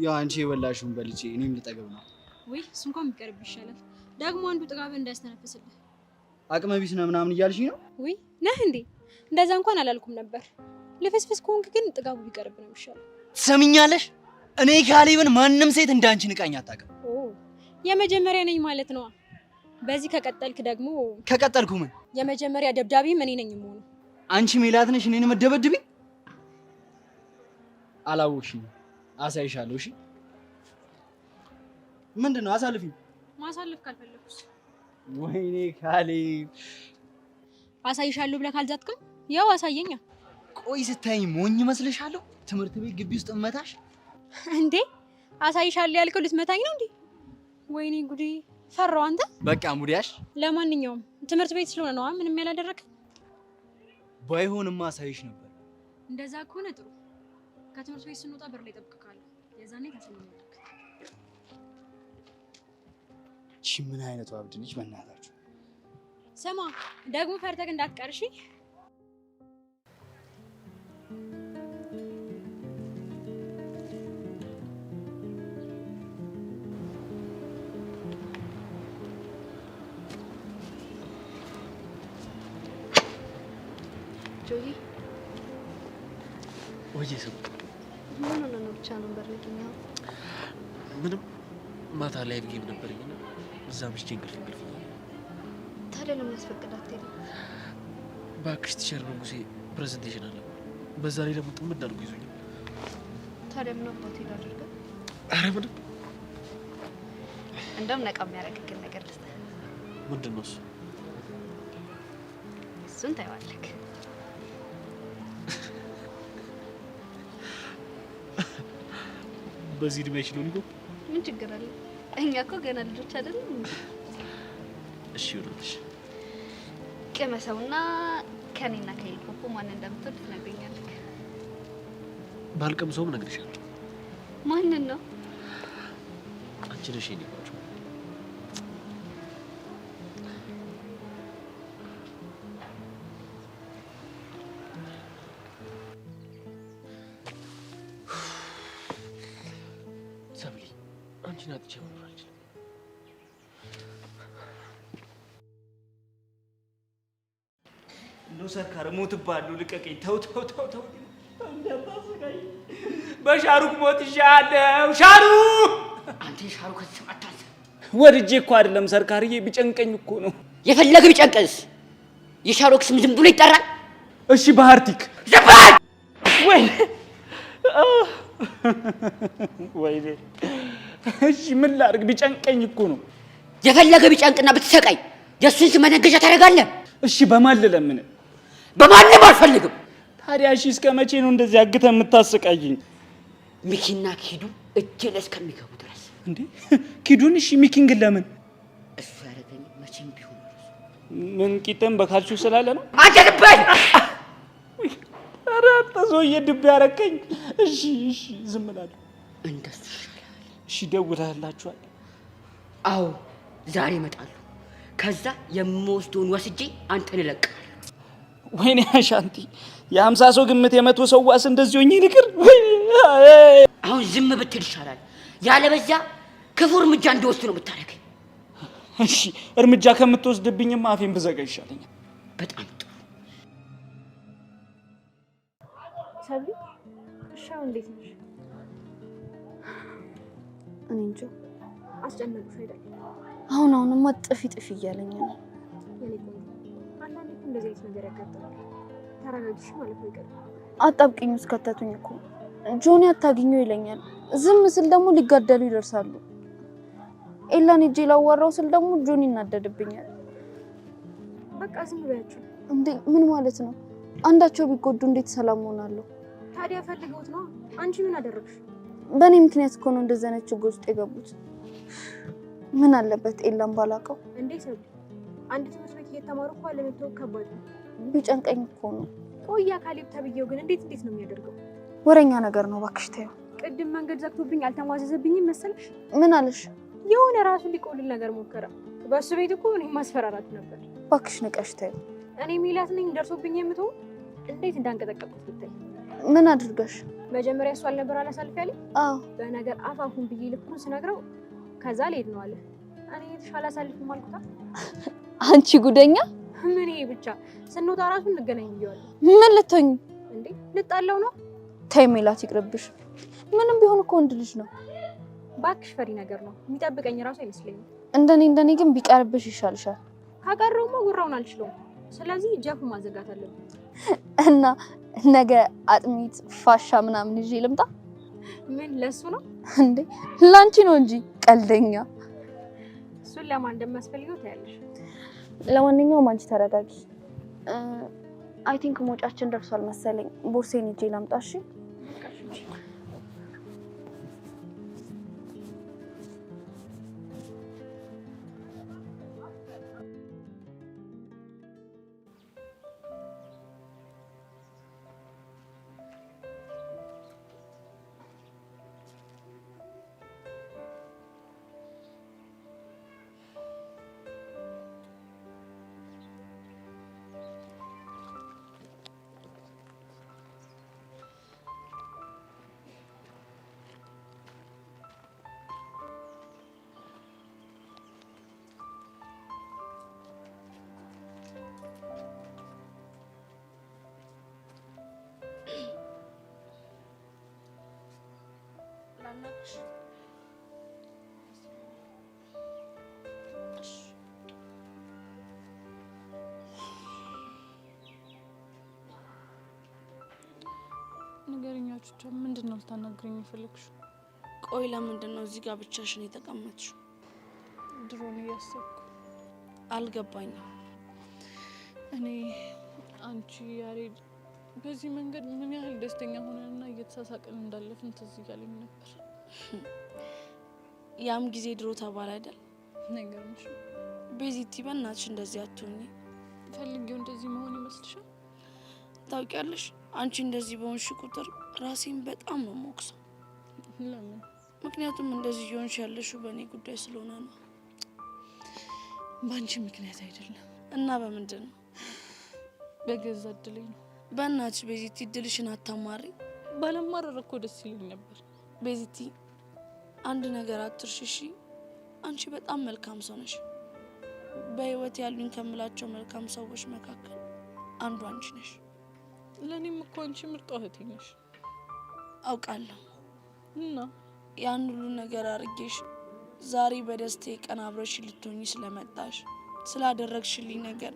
ያው አንቺ የበላሽውን በልቼ እኔም ልጠገብ ነው። ወይ እሱ እንኳን ቢቀርብ ይሻላል። ደግሞ አንዱ ጥጋብ እንዳያስተነፍስልህ። አቅመ ቢስ ነው ምናምን እያልሽኝ ነው? ወይ ነህ እንዴ? እንደዛ እንኳን አላልኩም ነበር። ልፍስፍስ ከሆንክ ግን ጥጋቡ ቢቀርብ ነው ይሻላል። ትሰሚኛለሽ? እኔ ካሌብን ማንም ሴት እንዳንቺ ንቃኝ አታውቅም። የመጀመሪያ ነኝ ማለት ነው። በዚህ ከቀጠልክ ደግሞ ከቀጠልኩ ምን? የመጀመሪያ ደብዳቤም እኔ ነኝ የምሆነው። አንቺ ሜላት ነሽ እኔን መደበድብኝ? አላወቅሽኝ። አሳይሻለሁ። እሺ ምንድነው? አሳልፊኝ። ማሳለፍ ካልፈለኩስ? ወይኔ ካሌብ አሳይሻለሁ ብለህ ካልዛትክም ያው አሳየኛ። ቆይ ስታይኝ ሞኝ መስለሻለሁ? ትምህርት ቤት ግቢ ውስጥ እመታሽ እንዴ? አሳይሻለሁ ያልከው ልትመታኝ ነው እንዴ? ወይኔ ጉዴ ፈራው አንተ። በቃ ሙዲያሽ። ለማንኛውም ትምህርት ቤት ስለሆነ ነው ምንም ያላደረክ። ባይሆንማ አሳይሽ ነበር። እንደዛ ከሆነ ጥሩ። ከትምህርት ቤት ስንወጣ በር ላይ እጠብቅሃለሁ። የዛኔ ታሰማኛለህ። እሺ ምን አይነቱ አብድ ነች በእናታችሁ። ስማ ደግሞ ፈርተህ እንዳትቀርሺ። ጆይ ወይዬ ሰው ምን ሆነ ነው ብቻ ነበር ለኪኛው? ምንም ማታ ላይ ጌም ነበርኝና እዛ ምሽቼ እንቅልፍ ታዲያ ለምን ያስፈቅዳት ሄደ? እባክሽ ቲቸር ንጉሴ ፕሬዘንቴሽን አለ። በዛ ላይ ደግሞ ጥምድ አድርጎ ይዞኛል። ታዲያ ምን አባት ይላደርጋ? አረ ምንም። እንደውም ነቃ የሚያደርግህ ነገር ልስጥህ። ምንድን ነው እሱ? እሱን ታይዋለህ። በዚህ እድሜሽ ነው እንዴ? ምን ችግር አለ? እኛ እኮ ገና ልጆች አይደለም። እሺ ይሁንልሽ። ቅመሰውና ከኔና ከይልፖፖ ማን እንደምትወድ ትነግረኛለህ። ባልቀምሰውም እነግርሻለሁ። ማንን ነው? አንቺ ነሽ የኔ ቆንጆ። ሰብሊ አንቺን አጥቼ መኖር አልችልም። እንደው ሰርካር ሞትብሃለሁ፣ ልቀቀኝ። ተው ተው ተው ተው፣ እንዳታስቀኝ። በሻሩክ ሞትሻለሁ። ሻሩክ! አንተ ሻሩክ ከዚህ አታንሳ። ወድጄ እኮ አይደለም ሰርካርዬ፣ ቢጨንቀኝ እኮ ነው። የፈለገ ቢጨንቀስ የሻሩክ ስም ዝም ብሎ ይጠራል? እሺ ባህርቲክ ዘባል ወይ ወይኔ። እሺ ምን ላድርግ? ቢጨንቀኝ እኮ ነው። የፈለገ ቢጨንቅና ብትሰቃይ የእሱን ስም መነገሻ ታደርጋለህ? እሺ በማን ልለምን? በማንም አልፈልግም። ታዲያ እሺ እስከ መቼ ነው እንደዚህ አግተህ የምታሰቃይኝ? ሚኪና ኪዱ እጄ ላይ እስከሚገቡ ድረስ። እንዴ ኪዱን? እሺ ሚኪን ግን ለምን? እሱ ያደረገኝ መቼም ቢሆን ምን ቂጥም በካልቹ ስላለ ነው? አንተ ልበል! ኧረ አንተ ሰውዬ ድብ ያረከኝ። እሺ እሺ ዝም እላለሁ። እንደሱ ይሻላል። እሺ ደውለህላችኋል? አዎ ዛሬ እመጣለሁ። ከዛ የምወስደውን ወስጄ አንተን እለቅሃለሁ። ወይኔ አሻንቲ፣ የ50 ሰው ግምት የ100 ሰው ዋስ እንደዚህ ሆኜ ልቅር? አሁን ዝም ብትል ይሻላል። ያለበዚያ ክፉ እርምጃ እንደወስድ ነው የምታደርገኝ። እሺ እርምጃ ከምትወስድብኝማ አፌን ብዘጋ ይሻለኛል። በጣም ጥሩ። ሰብሊ እሺ፣ አሁን እንዴት ነሽ? እኔ እንጃ አስጨነቅሽ አይደል? አሁንማ ጥፊ ጥፊ እያለኝ ነው። አንዳንዴ እኮ እንደዚህ አይነት ነገር ያጋጥማል። ተረጋጊሽ ማለት ነው። ይቀር አጣብቂኝ ውስጥ ከተቱኝ እኮ። ጆኒ አታግኘው ይለኛል፣ ዝም ስል ደግሞ ሊጋደሉ ይደርሳሉ። ኤላን ሂጄ ላዋራው ስል ደግሞ ጆኒ እናደድብኛል። በቃ ዝም በያቸው። እንዴ ምን ማለት ነው? አንዳቸው ቢጎዱ እንዴት ሰላም ሆናለሁ? ታዲያ ፈልገውት ነው። አንቺ ምን አደረግሽ? በእኔ ምክንያት እኮ ነው እንደዛ አይነት ችግር ውስጥ የገቡት። ምን አለበት ኤላን ባላቀው? እንዴት ነው አንድ ትምህርት ቤት እየተማሩ እኮ አለመተው ከባድ ነው። ቢጨንቀኝ እኮ ነው። ቆያ ካሌብ ተብዬው ግን እንዴት ነው የሚያደርገው? ወረኛ ነገር ነው እባክሽ ተይው። ቅድም መንገድ ዘግቶብኝ አልተሟዘዘብኝም መሰለሽ? ምን አለሽ? የሆነ ራሱ ሊቆልል ነገር ሞከረ። በሱ ቤት እኮ እኔ ማስፈራራት ነበር። እባክሽ ንቀሽ ተይው። እኔ ሚላት ነኝ ደርሶብኝ የምትው እንዴት እንዳንቀጠቀጥኩት ብታይ። ምን አድርገሽ? መጀመሪያ እሱ አልነበር አላሳልፍ ያለኝ? አዎ። በነገር አፋፉን ብዬ ልኩን ስነግረው ከዛ ልሄድ ነው አለ። እኔ የተሻለ አሳልፍም አልኩታ። አንቺ ጉደኛ! ምን ይሄ ብቻ ስንወጣ ራሱ እንገናኝ ብዬዋለሁ። ምን ልትሆኚ እንዴ? ልጣለው ነው? ተይ ሜላት ይቅርብሽ። ምንም ቢሆን እኮ ወንድ ልጅ ነው። ባክሽ ፈሪ ነገር ነው የሚጠብቀኝ ራሱ አይመስለኝም። እንደኔ ግን ቢቀርብሽ ይሻልሻል። ካቀረውማ ጉራውን አልችለውም። ስለዚህ ጀፉ ማዘጋት አለብኝ። እና ነገ አጥሚት ፋሻ ምናምን ይዤ ልምጣ? ምን ለሱ ነው እንዴ? ላንቺ ነው እንጂ ቀልደኛ። እሱን ለማን እንደማስፈልገው ታያለሽ። ለማንኛውም አንቺ ተረጋጊ። አይ ቲንክ ሞጫችን ደርሷል መሰለኝ። ቦርሴን ይዤ ላምጣ? እሺ ነገርኛችሁ ምንድን ነው ልታናግረኝ የፈለግሽው? ቆይ ለምንድን ነው እዚህ ጋር ብቻሽን የተቀመጥሽው? ድሮን እያሰብኩ አልገባኝም። እኔ አንቺ ያሬድ በዚህ መንገድ ምን ያህል ደስተኛ ሆነንና እየተሳሳቅን እንዳለፍን ትዝ እያለኝ ነበር። ያም ጊዜ ድሮ ተባለ አይደል? ነገርሽ ቤዚቲ በእናትሽ እንደዚህ አትሆኚ። ፈልጌው እንደዚህ መሆን ይመስልሻል? ታውቂያለሽ አንቺ እንደዚህ በሆንሽ ቁጥር ራሴን በጣም ነው የምወቅሰው። ለምን? ምክንያቱም እንደዚህ እየሆንሽ ያለሽው በእኔ ጉዳይ ስለሆነ ነው። በአንቺ ምክንያት አይደለም። እና በምንድን ነው? በገዛ እድሌ ነው። በእናትሽ ቤዚቲ እድልሽን አታማሪ። ባለማረር እኮ ደስ ይለኝ ነበር። ቤዚቲ አንድ ነገር አትርሺ እሺ? አንቺ በጣም መልካም ሰው ነሽ። በህይወት ያሉኝ ከምላቸው መልካም ሰዎች መካከል አንዱ አንቺ ነሽ። ለኔም እኮ አንቺ ምርጥ እህቴ ነሽ። አውቃለሁ። እና ያን ሁሉ ነገር አርጌሽ ዛሬ በደስታዬ ቀን አብረሽ ልትሆኚ ስለመጣሽ ስላደረግሽልኝ ነገር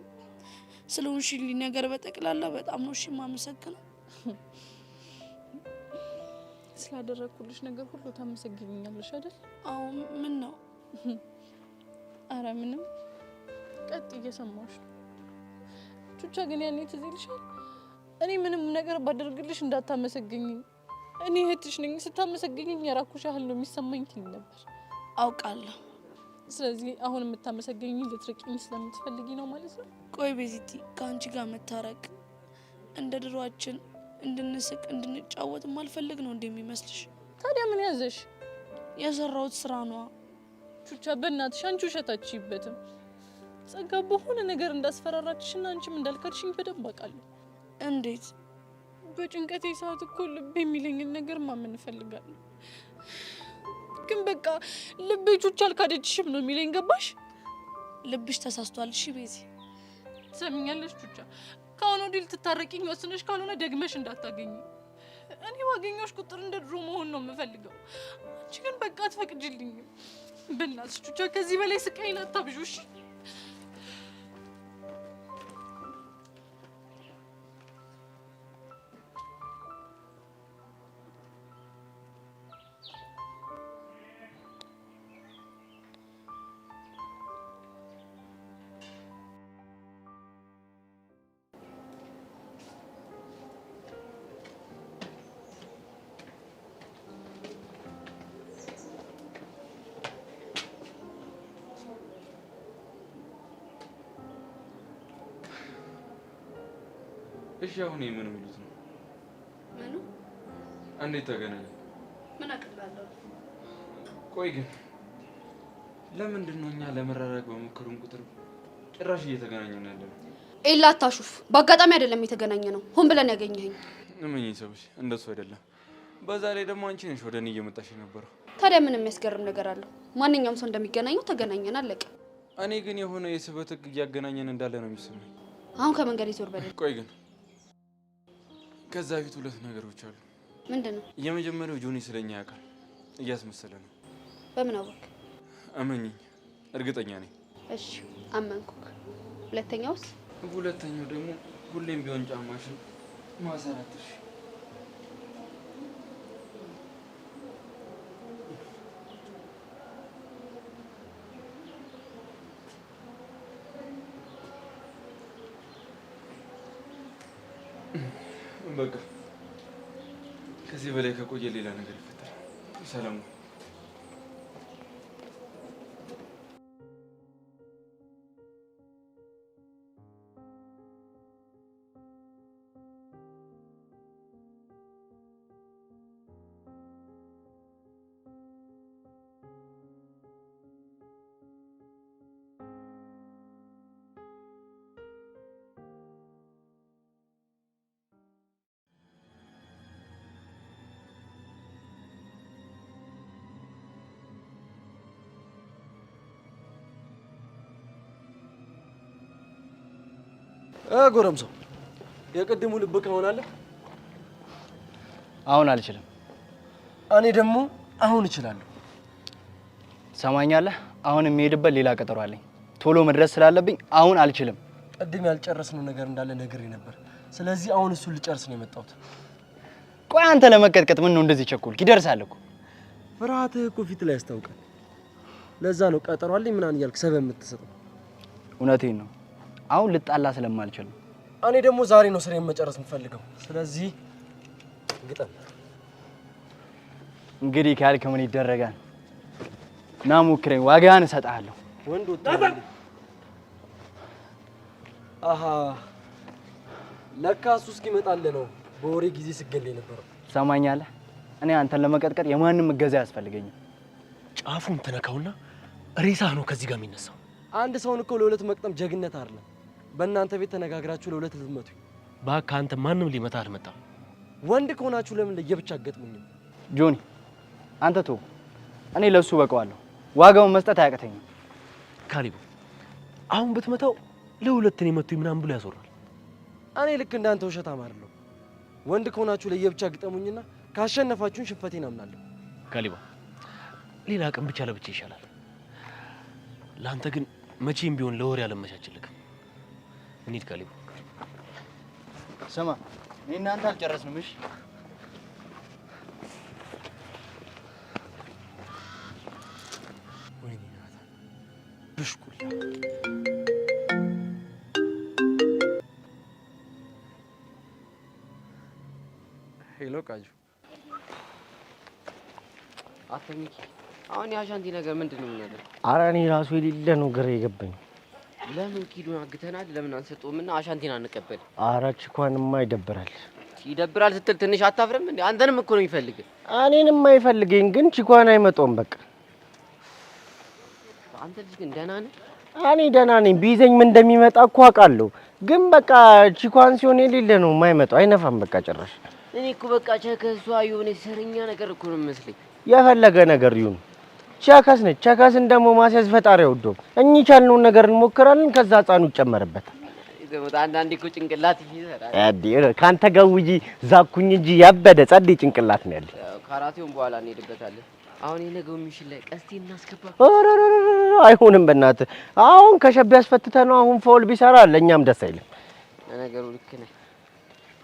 ስለሆንሽልኝ ነገር በጠቅላላ በጣም ነው እሺ የማመሰግነው። ስላደረግኩልሽ ነገር ሁሉ ታመሰግኛለሽ አይደል? አዎ። ምን ነው? አረ ምንም። ቀጥ እየሰማሽ ነው። ቹቻ ግን ያኔ ትዝ ይልሻል? እኔ ምንም ነገር ባደርግልሽ እንዳታመሰግኝ፣ እኔ እህትሽ ነኝ፣ ስታመሰግኝኝ የራኩሽ ያህል ነው የሚሰማኝ ትኝ ነበር። አውቃለሁ። ስለዚህ አሁን የምታመሰግኝ ልትርቂኝ ስለምትፈልጊ ነው ማለት ነው? ቆይ ቤዚቲ ከአንቺ ጋር መታረቅ እንደ ድሮአችን እንድንስቅ እንድንጫወት ማልፈልግ ነው እንደሚመስልሽ? ታዲያ ምን ያዘሽ? የሰራሁት ስራ ነው። ቹቻ በእናትሽ አንቺ ውሸታችሁበትም ጸጋ በሆነ ነገር እንዳስፈራራችሽና አንቺም እንዳልከድሽኝ በደንብ አውቃለሁ። እንዴት? በጭንቀቴ ሰዓት እኮ ልብ የሚለኝን ነገር ማመን እፈልጋለሁ። ግን በቃ ልቤ ቹቻ አልካደችሽም ነው የሚለኝ። ገባሽ? ልብሽ ተሳስቷል። እሺ ቤዚ ትሰሚኛለሽ? ቹቻ ከአሁን ወዲህ ልትታረቂኝ ወስነሽ ካልሆነ ደግመሽ እንዳታገኝ። እኔ ባገኘሁሽ ቁጥር እንደ ድሮ መሆን ነው የምፈልገው። አንቺ ግን በቃ አትፈቅጂልኝም። በእናትሽ ቹቻ ከዚህ በላይ ስቃይን አታብዢው እሺ? እሺ አሁን ምን የሚሉት ነው? ምኑ? እንዴት ተገናኘ? ምን አቅላለሁ? ቆይ ግን ለምንድን ነው እኛ ለመራራቅ በሞከሩን ቁጥር ጭራሽ እየተገናኘን ያለነው? ኤላ አታሹፍ። በአጋጣሚ አይደለም የተገናኘ ነው፣ ሆን ብለን ያገኘኸኝ። እመኚኝ ሰዎች እንደሱ አይደለም። በዛ ላይ ደግሞ አንቺ ነሽ ወደ እኔ እየመጣሽ የነበረው። ታዲያ ምን የሚያስገርም ነገር አለው? ማንኛውም ሰው እንደሚገናኘው ተገናኘን፣ አለቀ። እኔ ግን የሆነ የስበት ህግ እያገናኘን እንዳለ ነው የሚሰማኝ። አሁን ከመንገድ ይዞር በደል። ቆይ ግን ከዛ ፊት ሁለት ነገሮች አሉ። ምንድን ነው? የመጀመሪያው ጆኒ ስለኛ ያውቃል፣ እያስመሰለ ነው። በምን አወቅ? እመኚኝ፣ እርግጠኛ ነኝ። እሺ አመንኩክ። ሁለተኛውስ? ሁለተኛው ደግሞ ሁሌም ቢሆን ጫማሽን ማሰራት። እሺ በቃ ከዚህ በላይ ከቆየ ሌላ ነገር ይፈጠራል። ሰላም ጎረምሳው የቅድሙ ልብ ከሆናለህ አሁን አልችልም። እኔ ደግሞ አሁን እችላለሁ። ሰማኛለህ? አሁን የሚሄድበት ሌላ ቀጠሮ አለኝ። ቶሎ መድረስ ስላለብኝ አሁን አልችልም። ቅድም ያልጨረስነው ነገር እንዳለ ነግሬ ነበር። ስለዚህ አሁን እሱን ልጨርስ ነው የመጣሁት። ቆይ አንተ ለመቀጥቀጥ ምን ነው እንደዚህ ቸኮልክ? ይደርሳል እኮ። ፍርሃትህ እኮ ፊት ላይ ያስታውቃል። ለዛ ነው ቀጠሮ አለኝ ምናምን እያልክ ሰበብ የምትሰጠው። እውነቴን ነው። አሁን ልጣላ ስለማልችል ነው። እኔ ደግሞ ዛሬ ነው ስራዬን መጨረስ የምፈልገው። ስለዚህ ግጠም። እንግዲህ ካልክ ምን ይደረጋል? ና ሞክረኝ፣ ዋጋህን እሰጥሃለሁ። ወንድ ወጣ። አሃ ለካ እሱ እስኪመጣልህ ነው በወሬ ጊዜ ስገለኝ ነበረው። ሰማኛለህ? እኔ አንተን ለመቀጥቀጥ የማንም እገዛ ያስፈልገኛል። ጫፉን ተነካውና ሬሳህ ነው ከዚህ ጋር የሚነሳው። አንድ ሰውን እኮ ለሁለት መቅጠም ጀግነት አይደለም። በእናንተ ቤት ተነጋግራችሁ ለሁለት ልትመቱኝ። እባክህ አንተ ማንም ሊመታ አልመጣም። ወንድ ከሆናችሁ ለምን ለየብቻ አገጥሙኝ? ጆኒ አንተ ተው፣ እኔ ለሱ በቀዋለሁ። ዋጋውን መስጠት አያቅተኝም። ካሊቡ አሁን ብትመታው ለሁለት ነው የመቱኝ ምናምን ብሎ ያዞራል። እኔ ልክ እንዳንተ ውሸታም አይደለሁ። ወንድ ከሆናችሁ ለየብቻ ግጠሙኝና ካሸነፋችሁን ሽንፈቴን አምናለሁ። ካሊባ ሌላ ቀን ብቻ ለብቻ ይሻላል። ለአንተ ግን መቼም ቢሆን ለወሬ አልመቻችልክም። እንሂድ ካሊቡ። ስማ እኔ እናንተ አልጨረስንም። እሺ ወይኔ ናታ ብሽኩል። ሄሎ ቃጁ። አተሚኪ አሁን የአሻንቲ ነገር ምንድን ነው የምናደርገው? ኧረ እኔ ራሱ የሌለ ነው ግራ የገባኝ። ለምን ኪዱን አግተናል? ለምን አንሰጠውምና አሻንቲን አንቀበል? ኧረ ችኳንማ ይደብራል። ይደብራል ስትል ትንሽ አታፍርም እንዴ? አንተንም እኮ ነው የሚፈልግ። እኔንም አይፈልገኝ፣ ግን ችኳን አይመጣውም። በቃ አንተ ልጅ ግን ደህና ነህ? እኔ ደህና ነኝ። ቢይዘኝ ምን እንደሚመጣ እኮ አውቃለሁ። ግን በቃ ችኳን ሲሆን የሌለ ነው የማይመጣው፣ አይነፋም በቃ ጭራሽ። እኔ እኮ በቃ ቸከሷ የሆነ ሰርኛ ነገር እኮ ነው የሚመስለኝ። የፈለገ ነገር ይሁን ቸከስ ነች። ቸከስን ደግሞ ማስያዝ ፈጣሪ አይወደውም። እኚህ ቻልነውን ነገር እንሞክራለን፣ ከዛ ህፃኑ ይጨመርበታል። አንዳንዴ እኮ ጭንቅላት ይሰራል። አዲ ካንተ ገውጂ ዛኩኝ እንጂ ያበደ ጸዴ ጭንቅላት ነው ያለ። ካራቴውን በኋላ እንሄድበታለን። አሁን የነገው ሚሽን ላይ ቀስቴ እናስገባ። አይሆንም በእናትህ አሁን ከሸብ ያስፈትተህ ነው። አሁን ፎል ቢሰራ ለእኛም ደስ አይልም። ነገሩ ልክ ነህ።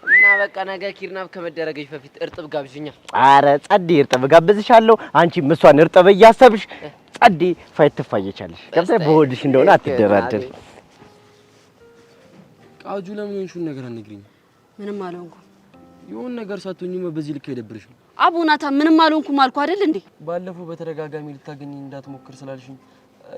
እና በቃ ነገ ኪድናፕ ከመደረገሽ በፊት እርጥብ ጋብዥኛ። አረ ጸዴ እርጥብ ጋብዝሻለሁ። አንቺም እሷን እርጥብ እያሰብሽ ጸዴ ፋይት ትፋየቻለሽ። ከዛ በሆድሽ እንደሆነ አትደራደር። ቃጁ ለምን ሆንሽውን ነገር አትነግሪኝ? ምንም አልሆንኩም። የሆነ ነገር ሳትሆኚማ በዚህ ልክ አይደብርሽም? አቡናታ ምንም አልሆንኩም አልኩ አይደል እንዴ? ባለፈው በተደጋጋሚ ልታገኘኝ እንዳትሞክር ስላልሽኝ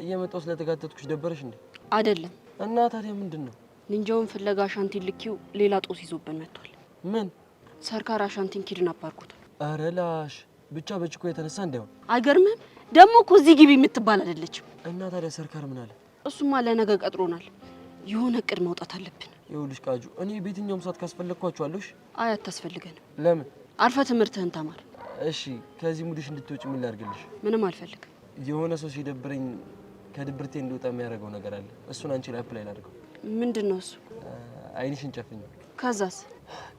እየመጣሁ ስለተጋተትኩሽ ደበረሽ እንዴ? አይደለም። እና ታዲያ ምንድን ነው? ኒንጃውን ፍለጋ አሻንቲን ልኪው ሌላ ጦስ ይዞብን መጥቷል። ምን? ሰርካር አሻንቲን ኪድናፕ አድርጎታል። አረ ላሽ ብቻ በችኮ የተነሳ እንዳይሆን። አይገርምህም? ደግሞ እኮ እዚህ ግቢ የምትባል አይደለችም። እና ታዲያ ሰርካር ምን አለ? እሱማ ለነገ ቀጥሮናል። የሆነ እቅድ ማውጣት አለብን። ይኸውልሽ ቃጁ፣ እኔ በየትኛውም ሰዓት ካስፈለግኳችኋለሁ። አይ አታስፈልገንም። ለምን? አርፈ ትምህርትህን ተማር። እሺ፣ ከዚህ ሙድሽ እንድትወጪ ምን ላድርግልሽ? ምንም አልፈልግም። የሆነ ሰው ሲደብረኝ ከድብርቴ እንድወጣ የሚያደርገው ነገር አለ። እሱን አንቺ ላይ አፕላይ ላድርገው። ምንድን ነው እሱ? አይንሽን ጨፍኝ። ከዛስ?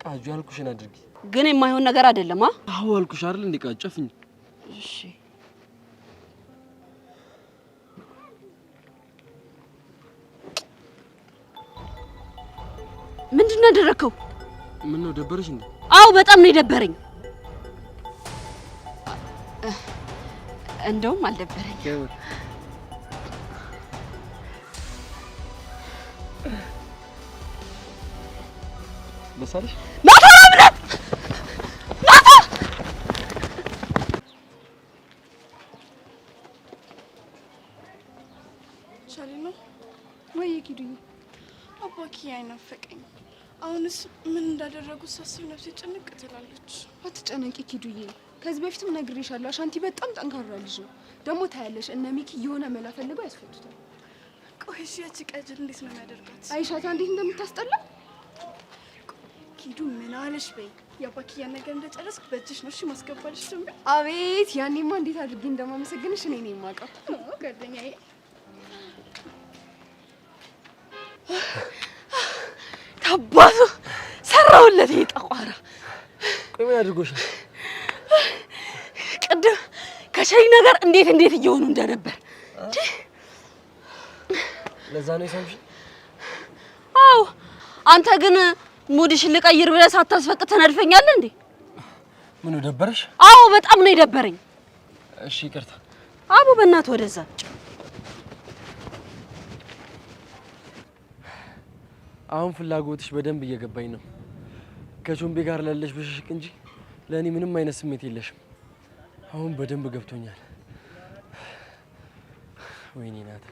ቃጁ ያልኩሽን አድርጊ። ግን የማይሆን ነገር አይደለም። አዎ አልኩሽ አይደል እንዴ? ቃጁ ጨፍኝ። እሺ ምንድን ነው ያደረከው? ምን ነው ደበረሽ እንዴ? አዎ በጣም ነው የደበረኝ። እንደውም አልደበረኝ። ለሳለሽ ሻሊና ወይ ኪዱዬ፣ አባኪ አይናፈቀኝ። አሁንስ ምን እንዳደረጉት ሳስብ ነፍሴ ጭንቅ ትላለች። አትጨነቂ ኪዱዬ፣ ከዚህ በፊትም ነግሬሻለሁ። አሻንቲ በጣም ጠንካራ ልጅ ነው። ደግሞ ታያለሽ፣ እነ ሚኪ የሆነ መላ ፈልገው ያስፈቱታል። ቆይ እሺ፣ ያቺ ቀጅል እንዴት ነው የሚያደርጋት? አይሻታ እንዴት እንደምታስጠላ። ኪዱ ምን አለሽ በይ። የአባኪያን ነገር እንደጨረስክ በእጅሽ ነው እሺ ማስገባልሽ። ደግሞ አቤት፣ ያኔማ እንዴት አድርጌ እንደማመሰግንሽ እኔ ነኝ የማውቀው ጓደኛዬ። ታባቱ ሰራውለት ይሄ ጠቋራ። ቆይ ምን አድርጎሽ? ቅድም ከሸይ ነገር እንዴት እየሆኑ እንደነበር። ለዛ ነው የሰምሽ? አዎ። አንተ ግን ሙድሽን ልቀይር ብለህ ሳታስፈቅድ ተነድፈኛለህ እንዴ? ምን ደበረሽ? አዎ በጣም ነው የደበረኝ። እሺ ይቅርታ። አቡ በእናትህ ወደዛ። አሁን ፍላጎትሽ በደንብ እየገባኝ ነው። ከቾምቤ ጋር ላለሽ ብሽሽቅ እንጂ ለእኔ ምንም አይነት ስሜት የለሽም። አሁን በደንብ ገብቶኛል። ወይኔ ናት።